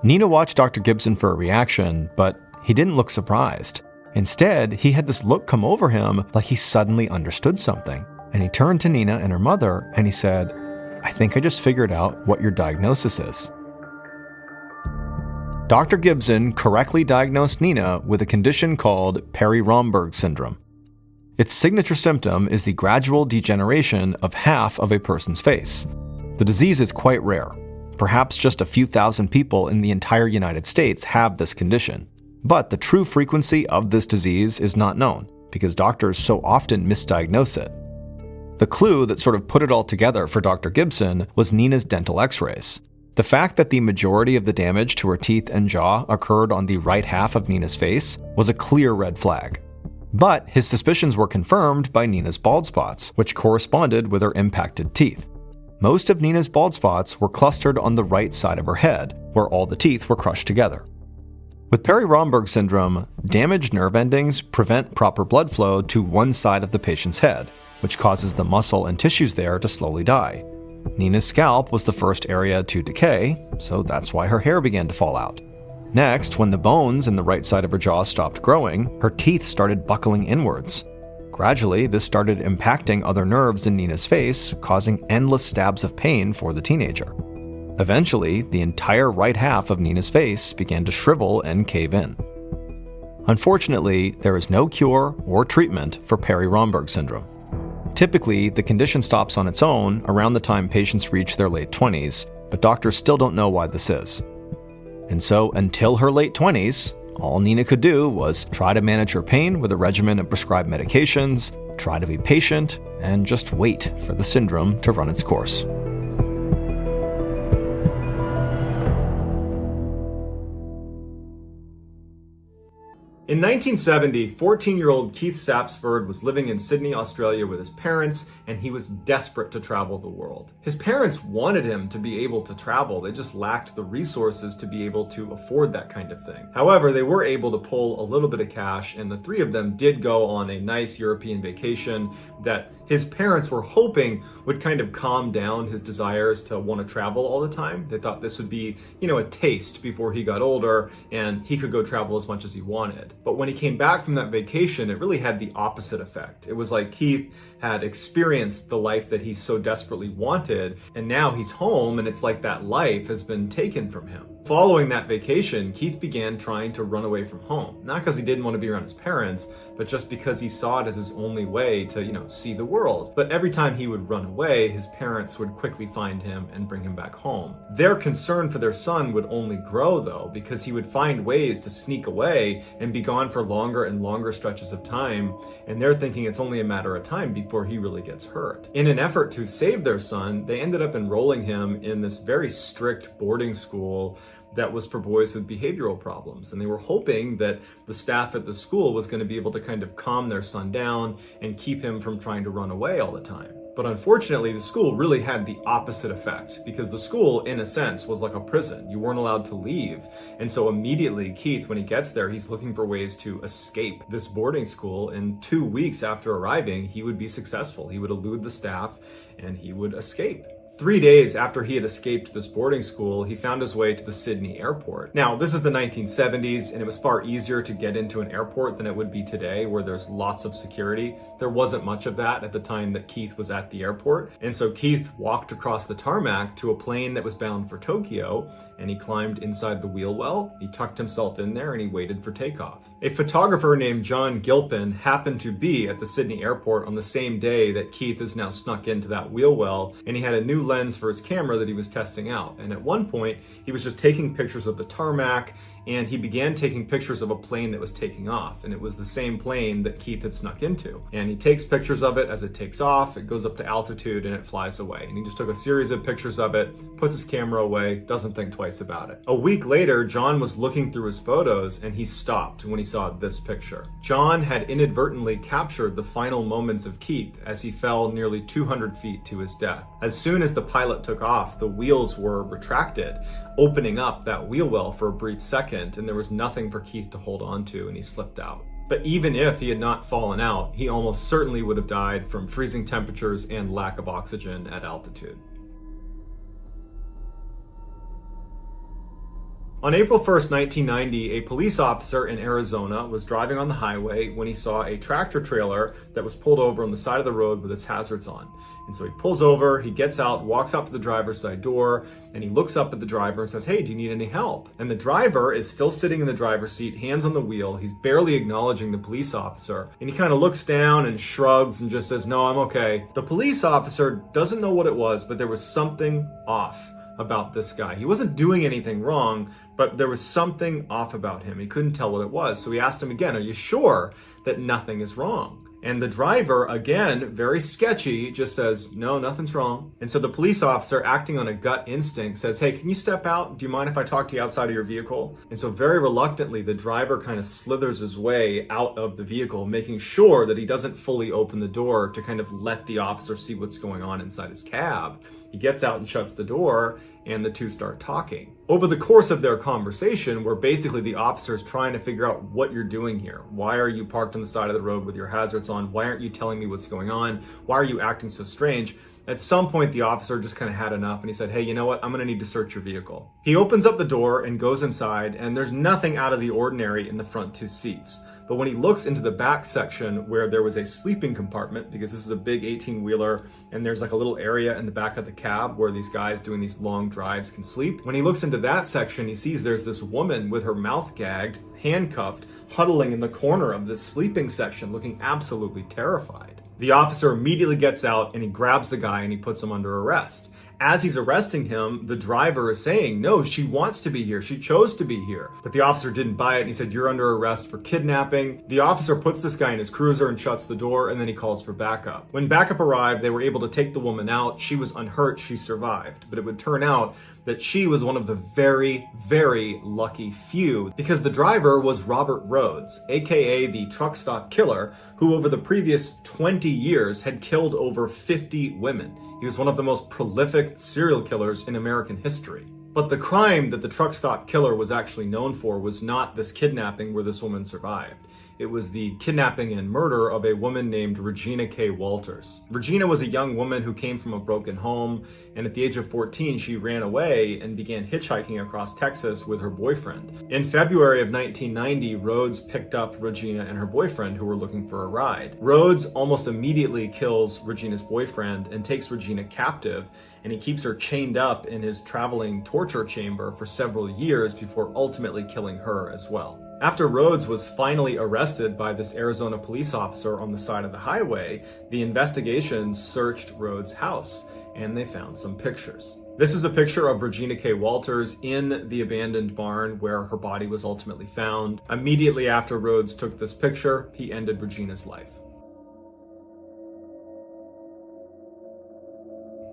Nina watched Dr. Gibson for a reaction, but he didn't look surprised. Instead, he had this look come over him like he suddenly understood something, and he turned to Nina and her mother and he said, "I think I just figured out what your diagnosis is." Dr. Gibson correctly diagnosed Nina with a condition called Perry-Romberg syndrome. Its signature symptom is the gradual degeneration of half of a person's face. The disease is quite rare. Perhaps just a few thousand people in the entire United States have this condition. But the true frequency of this disease is not known, because doctors so often misdiagnose it. The clue that sort of put it all together for Dr. Gibson was Nina's dental x-rays. The fact that the majority of the damage to her teeth and jaw occurred on the right half of Nina's face was a clear red flag. But his suspicions were confirmed by Nina's bald spots, which corresponded with her impacted teeth. Most of Nina's bald spots were clustered on the right side of her head, where all the teeth were crushed together. With Perry-Romberg syndrome, damaged nerve endings prevent proper blood flow to one side of the patient's head, which causes the muscle and tissues there to slowly die. Nina's scalp was the first area to decay, so that's why her hair began to fall out. Next, when the bones in the right side of her jaw stopped growing, her teeth started buckling inwards. Gradually, this started impacting other nerves in Nina's face, causing endless stabs of pain for the teenager. Eventually, the entire right half of Nina's face began to shrivel and cave in. Unfortunately, there is no cure or treatment for Perry-Romberg syndrome. Typically, the condition stops on its own around the time patients reach their late 20s, but doctors still don't know why this is. And so, until her late 20s, all Nina could do was try to manage her pain with a regimen of prescribed medications, try to be patient, and just wait for the syndrome to run its course. In 1970, 14-year-old Keith Sapsford was living in Sydney, Australia with his parents, and he was desperate to travel the world. His parents wanted him to be able to travel, they just lacked the resources to be able to afford that kind of thing. However, they were able to pull a little bit of cash, and the three of them did go on a nice European vacation that his parents were hoping would kind of calm down his desires to want to travel all the time. They thought this would be, a taste before he got older and he could go travel as much as he wanted. But when he came back from that vacation, it really had the opposite effect. It was like Keith had experienced the life that he so desperately wanted, and now he's home and it's like that life has been taken from him. Following that vacation, Keith began trying to run away from home. Not because he didn't want to be around his parents, but just because he saw it as his only way to, see the world. But every time he would run away, his parents would quickly find him and bring him back home. Their concern for their son would only grow though, because he would find ways to sneak away and be gone for longer and longer stretches of time, and they're thinking it's only a matter of time before he really gets hurt. In an effort to save their son, they ended up enrolling him in this very strict boarding school that was for boys with behavioral problems. And they were hoping that the staff at the school was going to be able to kind of calm their son down and keep him from trying to run away all the time. But unfortunately, the school really had the opposite effect, because the school, in a sense, was like a prison. You weren't allowed to leave. And so immediately, Keith, when he gets there, he's looking for ways to escape this boarding school. And 2 weeks after arriving, he would be successful. He would elude the staff and he would escape. 3 days after he had escaped this boarding school, he found his way to the Sydney airport. Now, this is the 1970s, and it was far easier to get into an airport than it would be today, where there's lots of security. There wasn't much of that at the time that Keith was at the airport. And so Keith walked across the tarmac to a plane that was bound for Tokyo, and he climbed inside the wheel well. He tucked himself in there and he waited for takeoff. A photographer named John Gilpin happened to be at the Sydney airport on the same day that Keith is now snuck into that wheel well, and he had a new lens for his camera that he was testing out. And at one point, he was just taking pictures of the tarmac, and he began taking pictures of a plane that was taking off. And it was the same plane that Keith had snuck into. And he takes pictures of it as it takes off, it goes up to altitude, and it flies away. And he just took a series of pictures of it, puts his camera away, doesn't think twice about it. A week later, John was looking through his photos, and he stopped when he saw this picture. John had inadvertently captured the final moments of Keith as he fell nearly 200 feet to his death. As soon as the pilot took off, the wheels were retracted, opening up that wheel well for a brief second, and there was nothing for Keith to hold on to, and he slipped out. But even if he had not fallen out, he almost certainly would have died from freezing temperatures and lack of oxygen at altitude. On April 1st, 1990, a police officer in Arizona was driving on the highway when he saw a tractor trailer that was pulled over on the side of the road with its hazards on. And so he pulls over, he gets out, walks out to the driver's side door, and he looks up at the driver and says, "Hey, do you need any help?" And the driver is still sitting in the driver's seat, hands on the wheel. He's barely acknowledging the police officer. And he kind of looks down and shrugs and just says, "No, I'm okay." The police officer doesn't know what it was, but there was something off about this guy. He wasn't doing anything wrong, but there was something off about him. He couldn't tell what it was. So he asked him again, "Are you sure that nothing is wrong?" And the driver, again, very sketchy, just says, "No, nothing's wrong." And so the police officer, acting on a gut instinct, says, "Hey, can you step out? Do you mind if I talk to you outside of your vehicle?" And so very reluctantly, the driver kind of slithers his way out of the vehicle, making sure that he doesn't fully open the door to kind of let the officer see what's going on inside his cab. He gets out and shuts the door, and the two start talking. Over the course of their conversation, where basically the officer is trying to figure out what you're doing here. Why are you parked on the side of the road with your hazards on? Why aren't you telling me what's going on? Why are you acting so strange? At some point, the officer just kind of had enough and he said, "Hey, you know what? I'm going to need to search your vehicle." He opens up the door and goes inside, and there's nothing out of the ordinary in the front two seats. But when he looks into the back section where there was a sleeping compartment, because this is a big 18-wheeler and there's like a little area in the back of the cab where these guys doing these long drives can sleep. When he looks into that section, he sees there's this woman with her mouth gagged, handcuffed, huddling in the corner of this sleeping section, looking absolutely terrified. The officer immediately gets out and he grabs the guy and he puts him under arrest. As he's arresting him, the driver is saying, "No, she wants to be here. She chose to be here." But the officer didn't buy it and he said, "You're under arrest for kidnapping." The officer puts this guy in his cruiser and shuts the door, and then he calls for backup. When backup arrived, they were able to take the woman out. She was unhurt. She survived. But it would turn out that she was one of the very, very lucky few, because the driver was Robert Rhodes, aka the truck stop killer, who over the previous 20 years had killed over 50 women. He was one of the most prolific serial killers in American history. But the crime that the truck stop killer was actually known for was not this kidnapping where this woman survived. It was the kidnapping and murder of a woman named Regina K. Walters. Regina was a young woman who came from a broken home, and at the age of 14, she ran away and began hitchhiking across Texas with her boyfriend. In February of 1990, Rhodes picked up Regina and her boyfriend, who were looking for a ride. Rhodes almost immediately kills Regina's boyfriend and takes Regina captive, and he keeps her chained up in his traveling torture chamber for several years before ultimately killing her as well. After Rhodes was finally arrested by this Arizona police officer on the side of the highway, the investigation searched Rhodes' house, and they found some pictures. This is a picture of Regina K. Walters in the abandoned barn where her body was ultimately found. Immediately after Rhodes took this picture, he ended Regina's life.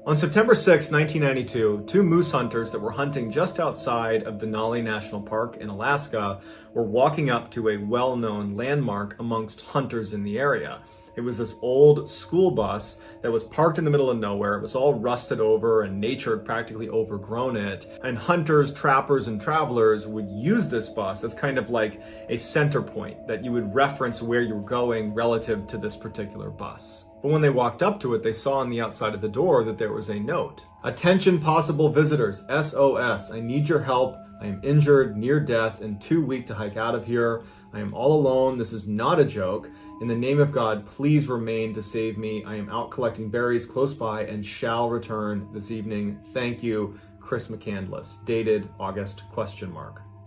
On September 6, 1992, two moose hunters that were hunting just outside of Denali National Park in Alaska were walking up to a well-known landmark amongst hunters in the area. It was this old school bus that was parked in the middle of nowhere. It was all rusted over and nature had practically overgrown it. And hunters, trappers, and travelers would use this bus as kind of like a center point that you would reference where you were going relative to this particular bus. But when they walked up to it, they saw on the outside of the door that there was a note. "Attention possible visitors, SOS, I need your help. I am injured, near death, and too weak to hike out of here. I am all alone. This is not a joke. In the name of God, please remain to save me. I am out collecting berries close by and shall return this evening. Thank you, Chris McCandless." Dated August ?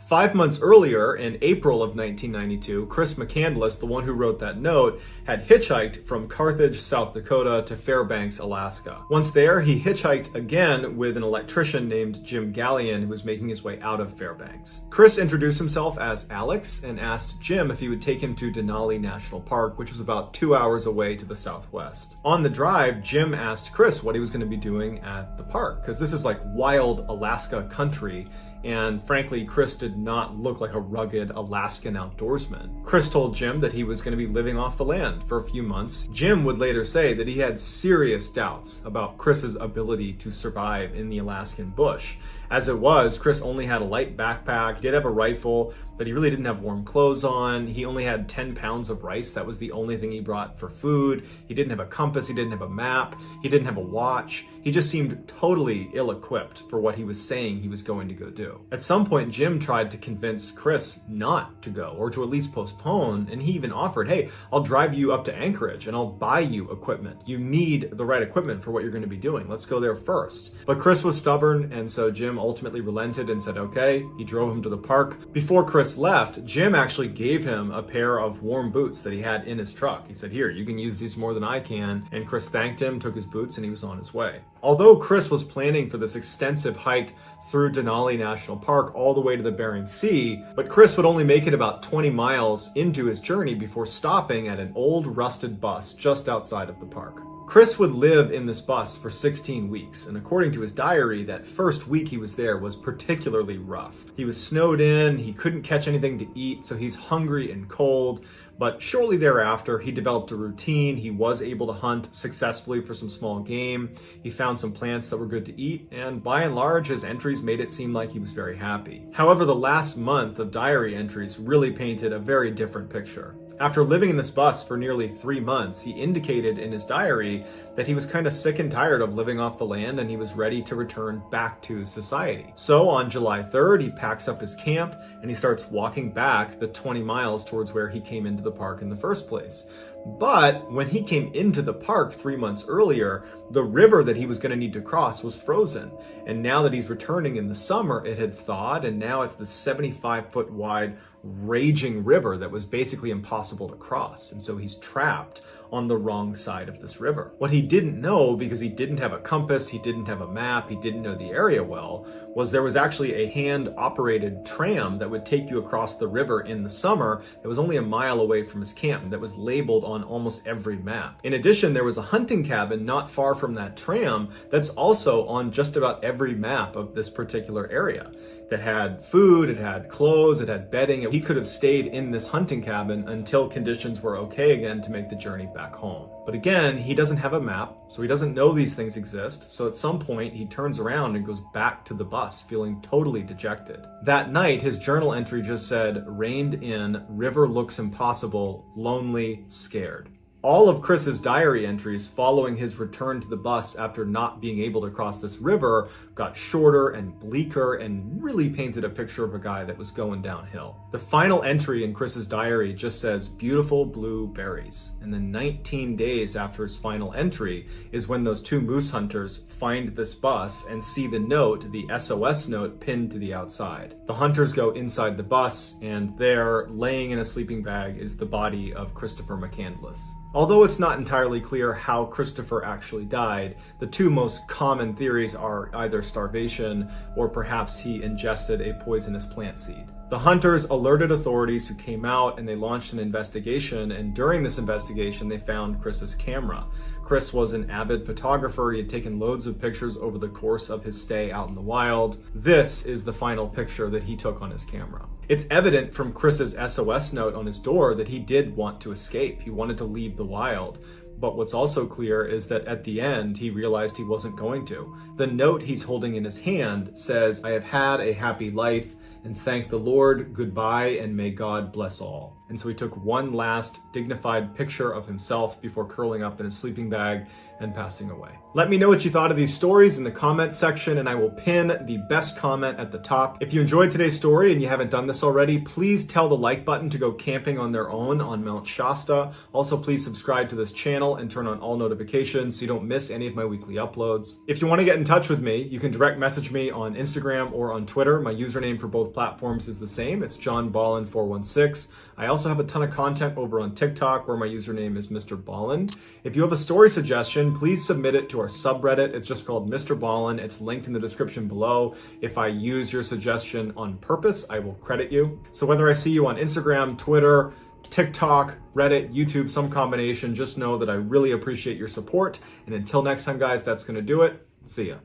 5 months earlier, in April of 1992, Chris McCandless, the one who wrote that note, had hitchhiked from Carthage, South Dakota to Fairbanks, Alaska. Once there, he hitchhiked again with an electrician named Jim Gallion, who was making his way out of Fairbanks. Chris introduced himself as Alex and asked Jim if he would take him to Denali National Park, which was about 2 hours away to the southwest. On the drive, Jim asked Chris what he was going to be doing at the park, because this is like wild Alaska country. And frankly, Chris did not look like a rugged Alaskan outdoorsman. Chris told Jim that he was going to be living off the land for a few months. Jim would later say that he had serious doubts about Chris's ability to survive in the Alaskan bush. As it was, Chris only had a light backpack, he did have a rifle, but he really didn't have warm clothes on. He only had 10 pounds of rice. That was the only thing he brought for food. He didn't have a compass, he didn't have a map, he didn't have a watch. He just seemed totally ill-equipped for what he was saying he was going to go do. At some point, Jim tried to convince Chris not to go, or to at least postpone, and he even offered, "Hey, I'll drive you up to Anchorage and I'll buy you equipment. You need the right equipment for what you're going to be doing. Let's go there first." But Chris was stubborn, and so Jim Jim ultimately relented and said okay. He drove him to the park. Before Chris left, Jim actually gave him a pair of warm boots that he had in his truck. He said, here, you can use these more than I can. And Chris thanked him, took his boots, and he was on his way. Although Chris was planning for this extensive hike through Denali National Park all the way to the Bering Sea, but Chris would only make it about 20 miles into his journey before stopping at an old rusted bus just outside of the park. Chris would live in this bus for 16 weeks, and according to his diary, that first week he was there was particularly rough. He was snowed in, he couldn't catch anything to eat, so he's hungry and cold, but shortly thereafter, he developed a routine. He was able to hunt successfully for some small game. He found some plants that were good to eat, and by and large, his entries made it seem like he was very happy. However, the last month of diary entries really painted a very different picture. After living in this bus for nearly 3 months, he indicated in his diary that he was kind of sick and tired of living off the land and he was ready to return back to society. So on July 3rd, he packs up his camp and he starts walking back the 20 miles towards where he came into the park in the first place. But when he came into the park 3 months earlier, the river that he was going to need to cross was frozen. And now that he's returning in the summer, it had thawed, and now it's the 75-foot wide raging river that was basically impossible to cross. And so he's trapped on the wrong side of this river. What he didn't know, because he didn't have a compass, he didn't have a map, he didn't know the area well, was there was actually a hand-operated tram that would take you across the river in the summer that was only a mile away from his camp that was labeled on almost every map. In addition, there was a hunting cabin not far from that tram that's also on just about every map of this particular area. That had food, it had clothes, it had bedding. He could have stayed in this hunting cabin until conditions were okay again to make the journey back home. But again, he doesn't have a map, so he doesn't know these things exist. So at some point, he turns around and goes back to the bus, feeling totally dejected. That night, his journal entry just said, "Reined in, river looks impossible, lonely, scared." All of Chris's diary entries following his return to the bus after not being able to cross this river got shorter and bleaker and really painted a picture of a guy that was going downhill. The final entry in Chris's diary just says, "beautiful blue berries." And then 19 days after his final entry is when those two moose hunters find this bus and see the note, the SOS note, pinned to the outside. The hunters go inside the bus, and there, laying in a sleeping bag, is the body of Christopher McCandless. Although it's not entirely clear how Christopher actually died, the two most common theories are either starvation or perhaps he ingested a poisonous plant seed. The hunters alerted authorities who came out and they launched an investigation, and during this investigation they found Chris's camera. Chris was an avid photographer. He had taken loads of pictures over the course of his stay out in the wild. This is the final picture that he took on his camera. It's evident from Chris's SOS note on his door that he did want to escape. He wanted to leave the wild. But what's also clear is that at the end, he realized he wasn't going to. The note he's holding in his hand says, "I have had a happy life, and thank the Lord, goodbye, and may God bless all." And so he took one last dignified picture of himself before curling up in his sleeping bag and passing away. Let me know what you thought of these stories in the comments section, and I will pin the best comment at the top. If you enjoyed today's story and you haven't done this already, please tell the like button to go camping on their own on Mount Shasta. Also, please subscribe to this channel and turn on all notifications so you don't miss any of my weekly uploads. If you want to get in touch with me, you can direct message me on Instagram or on Twitter. My username for both platforms is the same. It's JohnBallen416. I also have a ton of content over on TikTok where my username is MrBallen. If you have a story suggestion, please submit it to our subreddit. It's just called MrBallen. It's linked in the description below. If I use your suggestion on purpose, I will credit you. So whether I see you on Instagram, Twitter, TikTok, Reddit, YouTube, some combination, just know that I really appreciate your support. And until next time, guys, that's going to do it. See ya.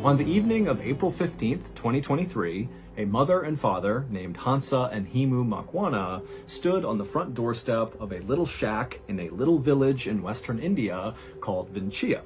On the evening of April 15th, 2023, a mother and father named Hansa and Himu Makwana stood on the front doorstep of a little shack in a little village in western India called Vinchia.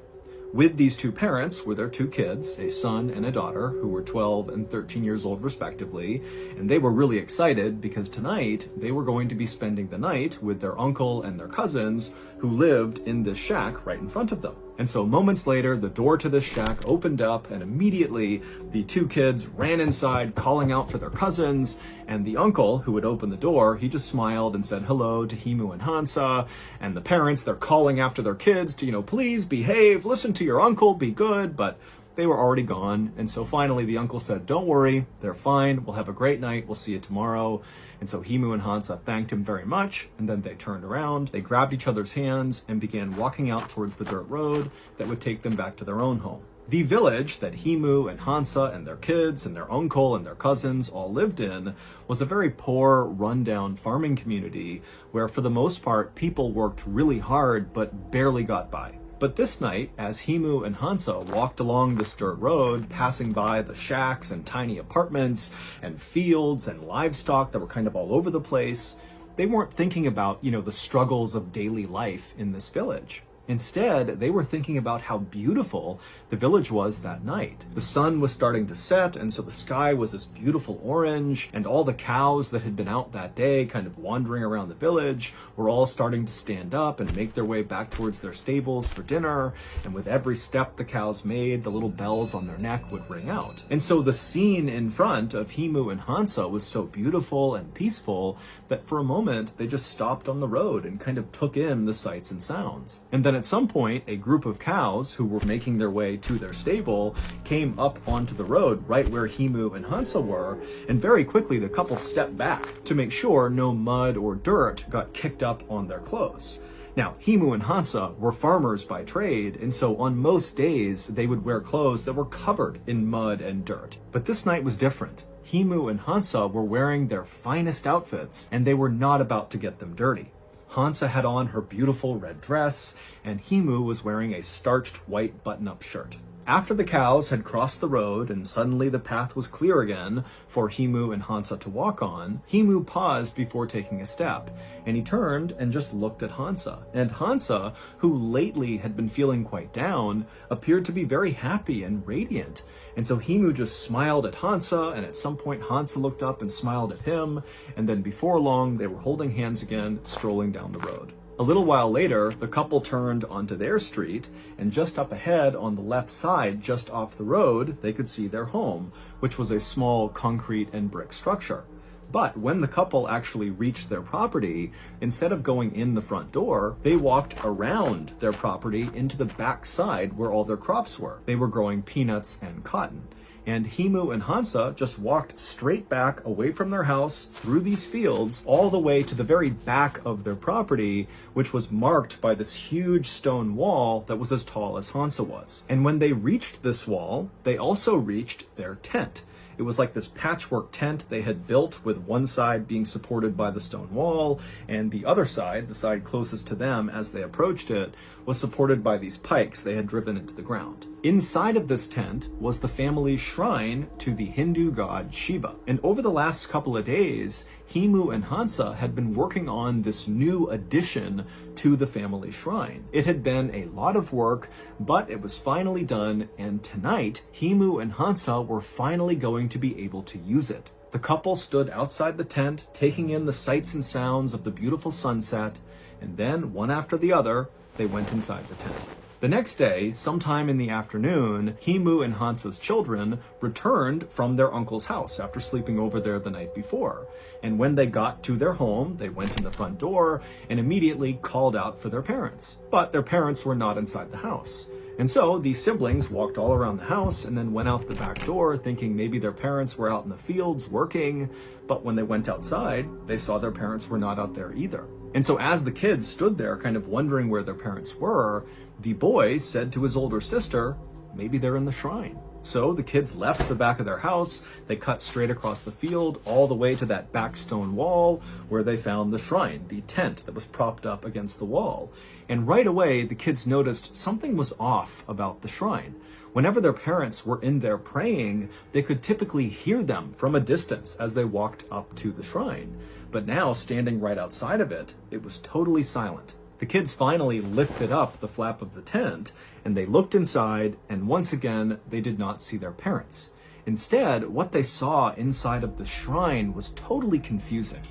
With these two parents were their two kids, a son and a daughter, who were 12 and 13 years old respectively, and they were really excited because tonight they were going to be spending the night with their uncle and their cousins who lived in this shack right in front of them. And so moments later, the door to this shack opened up, and immediately the two kids ran inside, calling out for their cousins. And the uncle who had opened the door, he just smiled and said hello to Himu and Hansa. And the parents, they're calling after their kids to, please behave, listen to your uncle, be good. But they were already gone. And so finally the uncle said, don't worry, they're fine. We'll have a great night. We'll see you tomorrow. And so Himu and Hansa thanked him very much. And then they turned around, they grabbed each other's hands and began walking out towards the dirt road that would take them back to their own home. The village that Himu and Hansa and their kids and their uncle and their cousins all lived in was a very poor, rundown farming community where for the most part people worked really hard but barely got by. But this night, as Himu and Hansa walked along this dirt road, passing by the shacks and tiny apartments and fields and livestock that were kind of all over the place, they weren't thinking about, the struggles of daily life in this village. Instead, they were thinking about how beautiful the village was that night. The sun was starting to set, and so the sky was this beautiful orange, and all the cows that had been out that day kind of wandering around the village were all starting to stand up and make their way back towards their stables for dinner, and with every step the cows made, the little bells on their neck would ring out. And so the scene in front of Himu and Hansa was so beautiful and peaceful that for a moment they just stopped on the road and kind of took in the sights and sounds. And then at some point, a group of cows who were making their way to their stable came up onto the road right where Himu and Hansa were, and very quickly the couple stepped back to make sure no mud or dirt got kicked up on their clothes. Now, Himu and Hansa were farmers by trade, and so on most days they would wear clothes that were covered in mud and dirt. But this night was different. Himu and Hansa were wearing their finest outfits, and they were not about to get them dirty. Hansa had on her beautiful red dress, and Himu was wearing a starched white button-up shirt. After the cows had crossed the road and suddenly the path was clear again for Himu and Hansa to walk on, Himu paused before taking a step, and he turned and just looked at Hansa. And Hansa, who lately had been feeling quite down, appeared to be very happy and radiant. And so Himu just smiled at Hansa, and at some point Hansa looked up and smiled at him, and then before long they were holding hands again, strolling down the road. A little while later, the couple turned onto their street, and just up ahead on the left side, just off the road, they could see their home, which was a small concrete and brick structure. But when the couple actually reached their property, instead of going in the front door, they walked around their property into the back side where all their crops were. They were growing peanuts and cotton. And Himu and Hansa just walked straight back away from their house through these fields all the way to the very back of their property, which was marked by this huge stone wall that was as tall as Hansa was. And when they reached this wall, they also reached their tent. It was like this patchwork tent they had built with one side being supported by the stone wall, and the other side, the side closest to them as they approached it, was supported by these pikes they had driven into the ground. Inside of this tent was the family's shrine to the Hindu god Shiva. And over the last couple of days, Himu and Hansa had been working on this new addition to the family shrine. It had been a lot of work, but it was finally done, and tonight, Himu and Hansa were finally going to be able to use it. The couple stood outside the tent, taking in the sights and sounds of the beautiful sunset, and then, one after the other, they went inside the tent. The next day, sometime in the afternoon, Himu and Hansa's children returned from their uncle's house after sleeping over there the night before. And when they got to their home, they went in the front door and immediately called out for their parents. But their parents were not inside the house. And so these siblings walked all around the house and then went out the back door thinking maybe their parents were out in the fields working. But when they went outside, they saw their parents were not out there either. And so as the kids stood there kind of wondering where their parents were, the boy said to his older sister, maybe they're in the shrine. So the kids left the back of their house, they cut straight across the field, all the way to that back stone wall where they found the shrine, the tent that was propped up against the wall. And right away, the kids noticed something was off about the shrine. Whenever their parents were in there praying, they could typically hear them from a distance as they walked up to the shrine. But now, standing right outside of it, it was totally silent. The kids finally lifted up the flap of the tent, and they looked inside, and once again, they did not see their parents. Instead, what they saw inside of the shrine was totally confusing.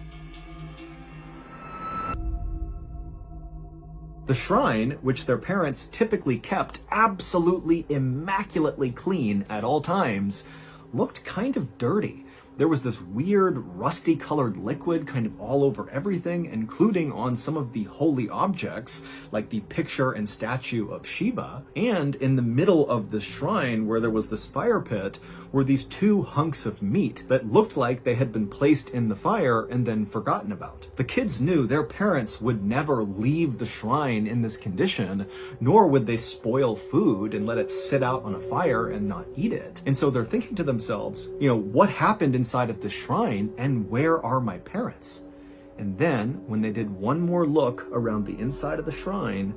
The shrine, which their parents typically kept absolutely immaculately clean at all times, looked kind of dirty. There was this weird rusty colored liquid kind of all over everything, including on some of the holy objects, like the picture and statue of Shiva. And in the middle of the shrine, where there was this fire pit, were these two hunks of meat that looked like they had been placed in the fire and then forgotten about. The kids knew their parents would never leave the shrine in this condition, nor would they spoil food and let it sit out on a fire and not eat it. And so they're thinking to themselves, what happened inside of the shrine, and where are my parents? And then, when they did one more look around the inside of the shrine,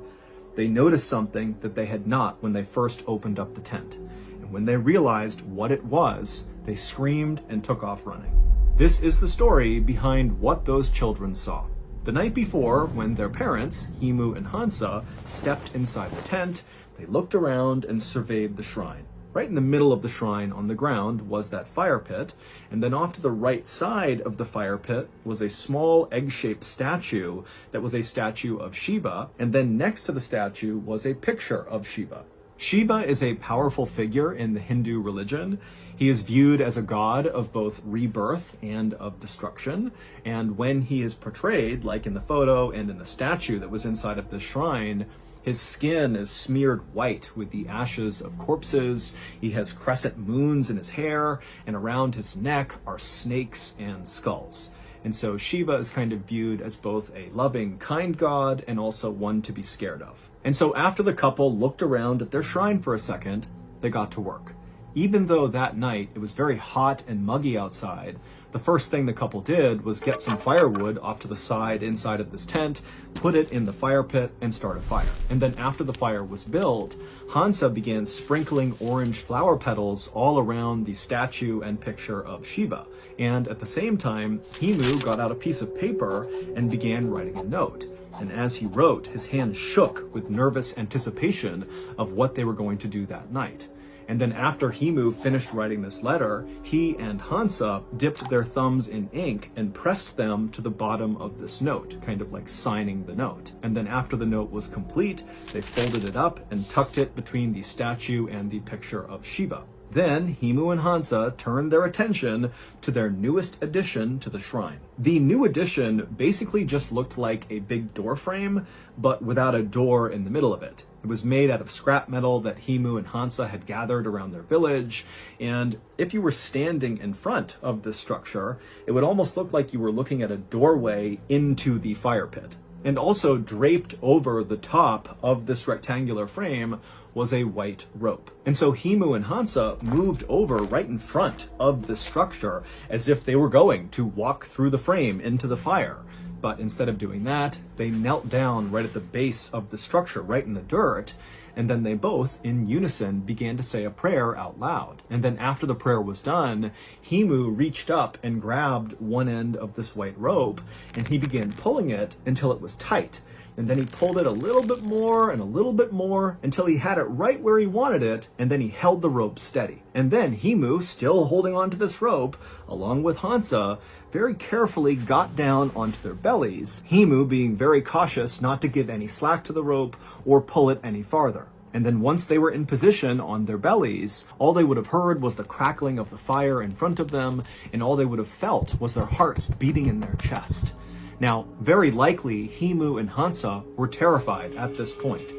they noticed something that they had not when they first opened up the tent. And when they realized what it was, they screamed and took off running. This is the story behind what those children saw. The night before, when their parents, Himu and Hansa, stepped inside the tent, they looked around and surveyed the shrine. Right in the middle of the shrine on the ground was that fire pit, and then off to the right side of the fire pit was a small egg-shaped statue that was a statue of Shiva, and then next to the statue was a picture of Shiva. Shiva is a powerful figure in the Hindu religion. He is viewed as a god of both rebirth and of destruction, and when he is portrayed, like in the photo and in the statue that was inside of the shrine, his skin is smeared white with the ashes of corpses. He has crescent moons in his hair, and around his neck are snakes and skulls. And so Shiva is kind of viewed as both a loving, kind god and also one to be scared of. And so after the couple looked around at their shrine for a second, they got to work. Even though that night it was very hot and muggy outside, the first thing the couple did was get some firewood off to the side inside of this tent, put it in the fire pit, and start a fire. And then after the fire was built, Hansa began sprinkling orange flower petals all around the statue and picture of Shiva. And at the same time, Himu got out a piece of paper and began writing a note. And as he wrote, his hand shook with nervous anticipation of what they were going to do that night. And then after Himu finished writing this letter, he and Hansa dipped their thumbs in ink and pressed them to the bottom of this note, kind of like signing the note. And then after the note was complete, they folded it up and tucked it between the statue and the picture of Shiva. Then Himu and Hansa turned their attention to their newest addition to the shrine. The new addition basically just looked like a big door frame, but without a door in the middle of it. It was made out of scrap metal that Himu and Hansa had gathered around their village, and if you were standing in front of this structure, it would almost look like you were looking at a doorway into the fire pit. And also draped over the top of this rectangular frame was a white rope. And so Himu and Hansa moved over right in front of the structure as if they were going to walk through the frame into the fire. But instead of doing that, they knelt down right at the base of the structure, right in the dirt, and then they both, in unison, began to say a prayer out loud. And then after the prayer was done, Himu reached up and grabbed one end of this white rope, and he began pulling it until it was tight. And then he pulled it a little bit more and a little bit more until he had it right where he wanted it, and then he held the rope steady. And then Himu, still holding on to this rope, along with Hansa, very carefully got down onto their bellies, Himu being very cautious not to give any slack to the rope or pull it any farther. And then once they were in position on their bellies, all they would have heard was the crackling of the fire in front of them, and all they would have felt was their hearts beating in their chest. Now, very likely, Himu and Hansa were terrified at this point,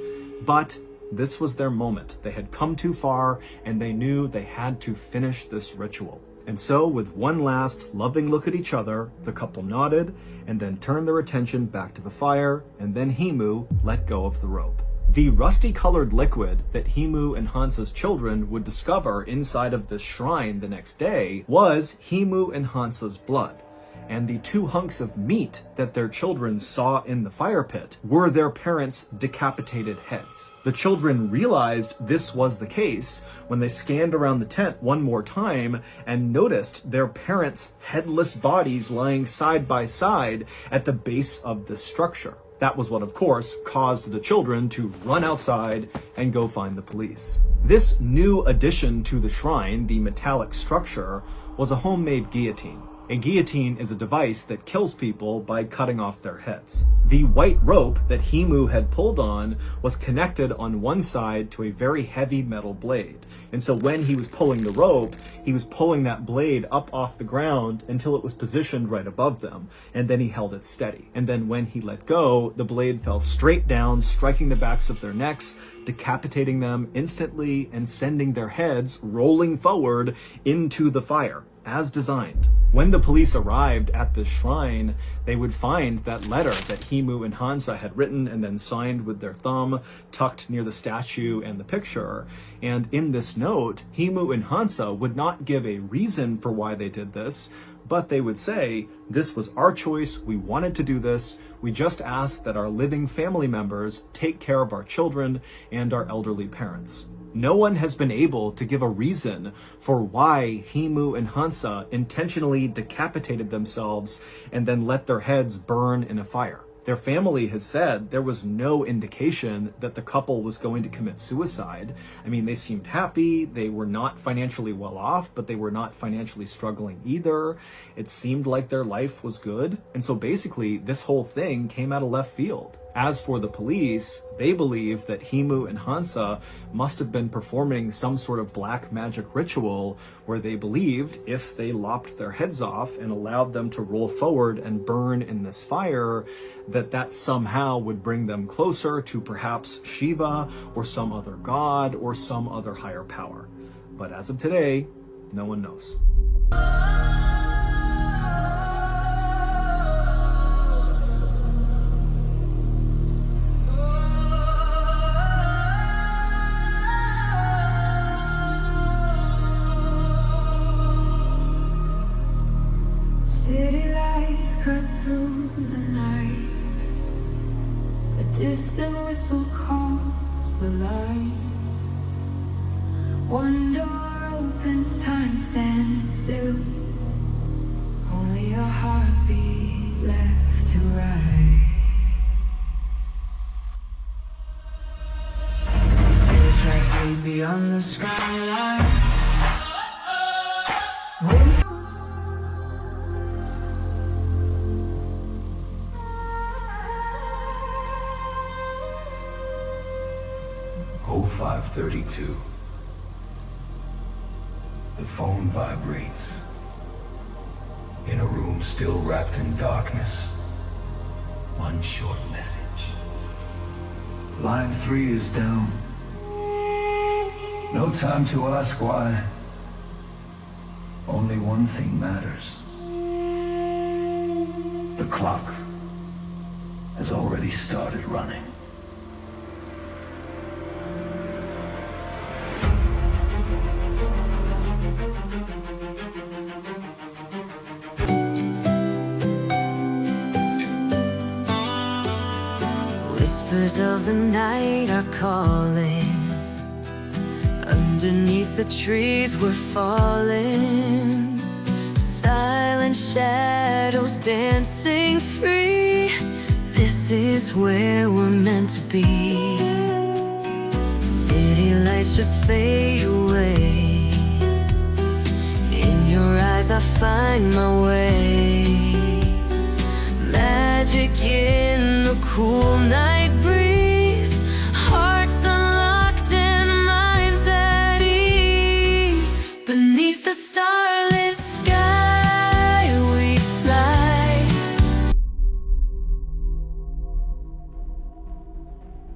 but this was their moment. They had come too far, and they knew they had to finish this ritual. And so, with one last loving look at each other, the couple nodded, and then turned their attention back to the fire, and then Himu let go of the rope. The rusty-colored liquid that Himu and Hansa's children would discover inside of this shrine the next day was Himu and Hansa's blood. And the two hunks of meat that their children saw in the fire pit were their parents' decapitated heads. The children realized this was the case when they scanned around the tent one more time and noticed their parents' headless bodies lying side by side at the base of the structure. That was what, of course, caused the children to run outside and go find the police. This new addition to the shrine, the metallic structure, was a homemade guillotine. A guillotine is a device that kills people by cutting off their heads. The white rope that Himu had pulled on was connected on one side to a very heavy metal blade. And so when he was pulling the rope, he was pulling that blade up off the ground until it was positioned right above them. And then he held it steady. And then when he let go, the blade fell straight down, striking the backs of their necks, decapitating them instantly and sending their heads rolling forward into the fire, as designed. When the police arrived at the shrine, they would find that letter that Himu and Hansa had written and then signed with their thumb, tucked near the statue and the picture. And in this note, Himu and Hansa would not give a reason for why they did this, but they would say, "This was our choice, we wanted to do this, we just ask that our living family members take care of our children and our elderly parents." No one has been able to give a reason for why Himu and Hansa intentionally decapitated themselves and then let their heads burn in a fire. Their family has said there was no indication that the couple was going to commit suicide. I mean, they seemed happy, they were not financially well off, but they were not financially struggling either. It seemed like their life was good. And so basically, this whole thing came out of left field. As for the police, they believe that Himu and Hansa must have been performing some sort of black magic ritual where they believed if they lopped their heads off and allowed them to roll forward and burn in this fire, that somehow would bring them closer to perhaps Shiva or some other god or some other higher power. But as of today, no one knows. City lights cut through the night. A distant whistle calls the line. One door opens, time stands still. Only a heartbeat left to ride. Still tracks lead beyond the skyline. Winds 0532. The phone vibrates. In a room still wrapped in darkness, one short message. Line 3 is down. No time to ask why. Only one thing matters. The clock has already started running. Whispers of the night are calling. Underneath the trees we're falling. Silent shadows dancing free. This is where we're meant to be. City lights just fade away. In your eyes I find my way. Magic in the cool night breeze. Hearts unlocked and minds at ease. Beneath the starlit sky we fly.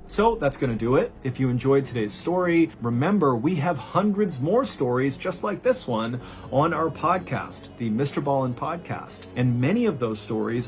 So that's going to do it. If you enjoyed today's story, remember we have hundreds more stories just like this one on our podcast, the MrBallen podcast. And many of those stories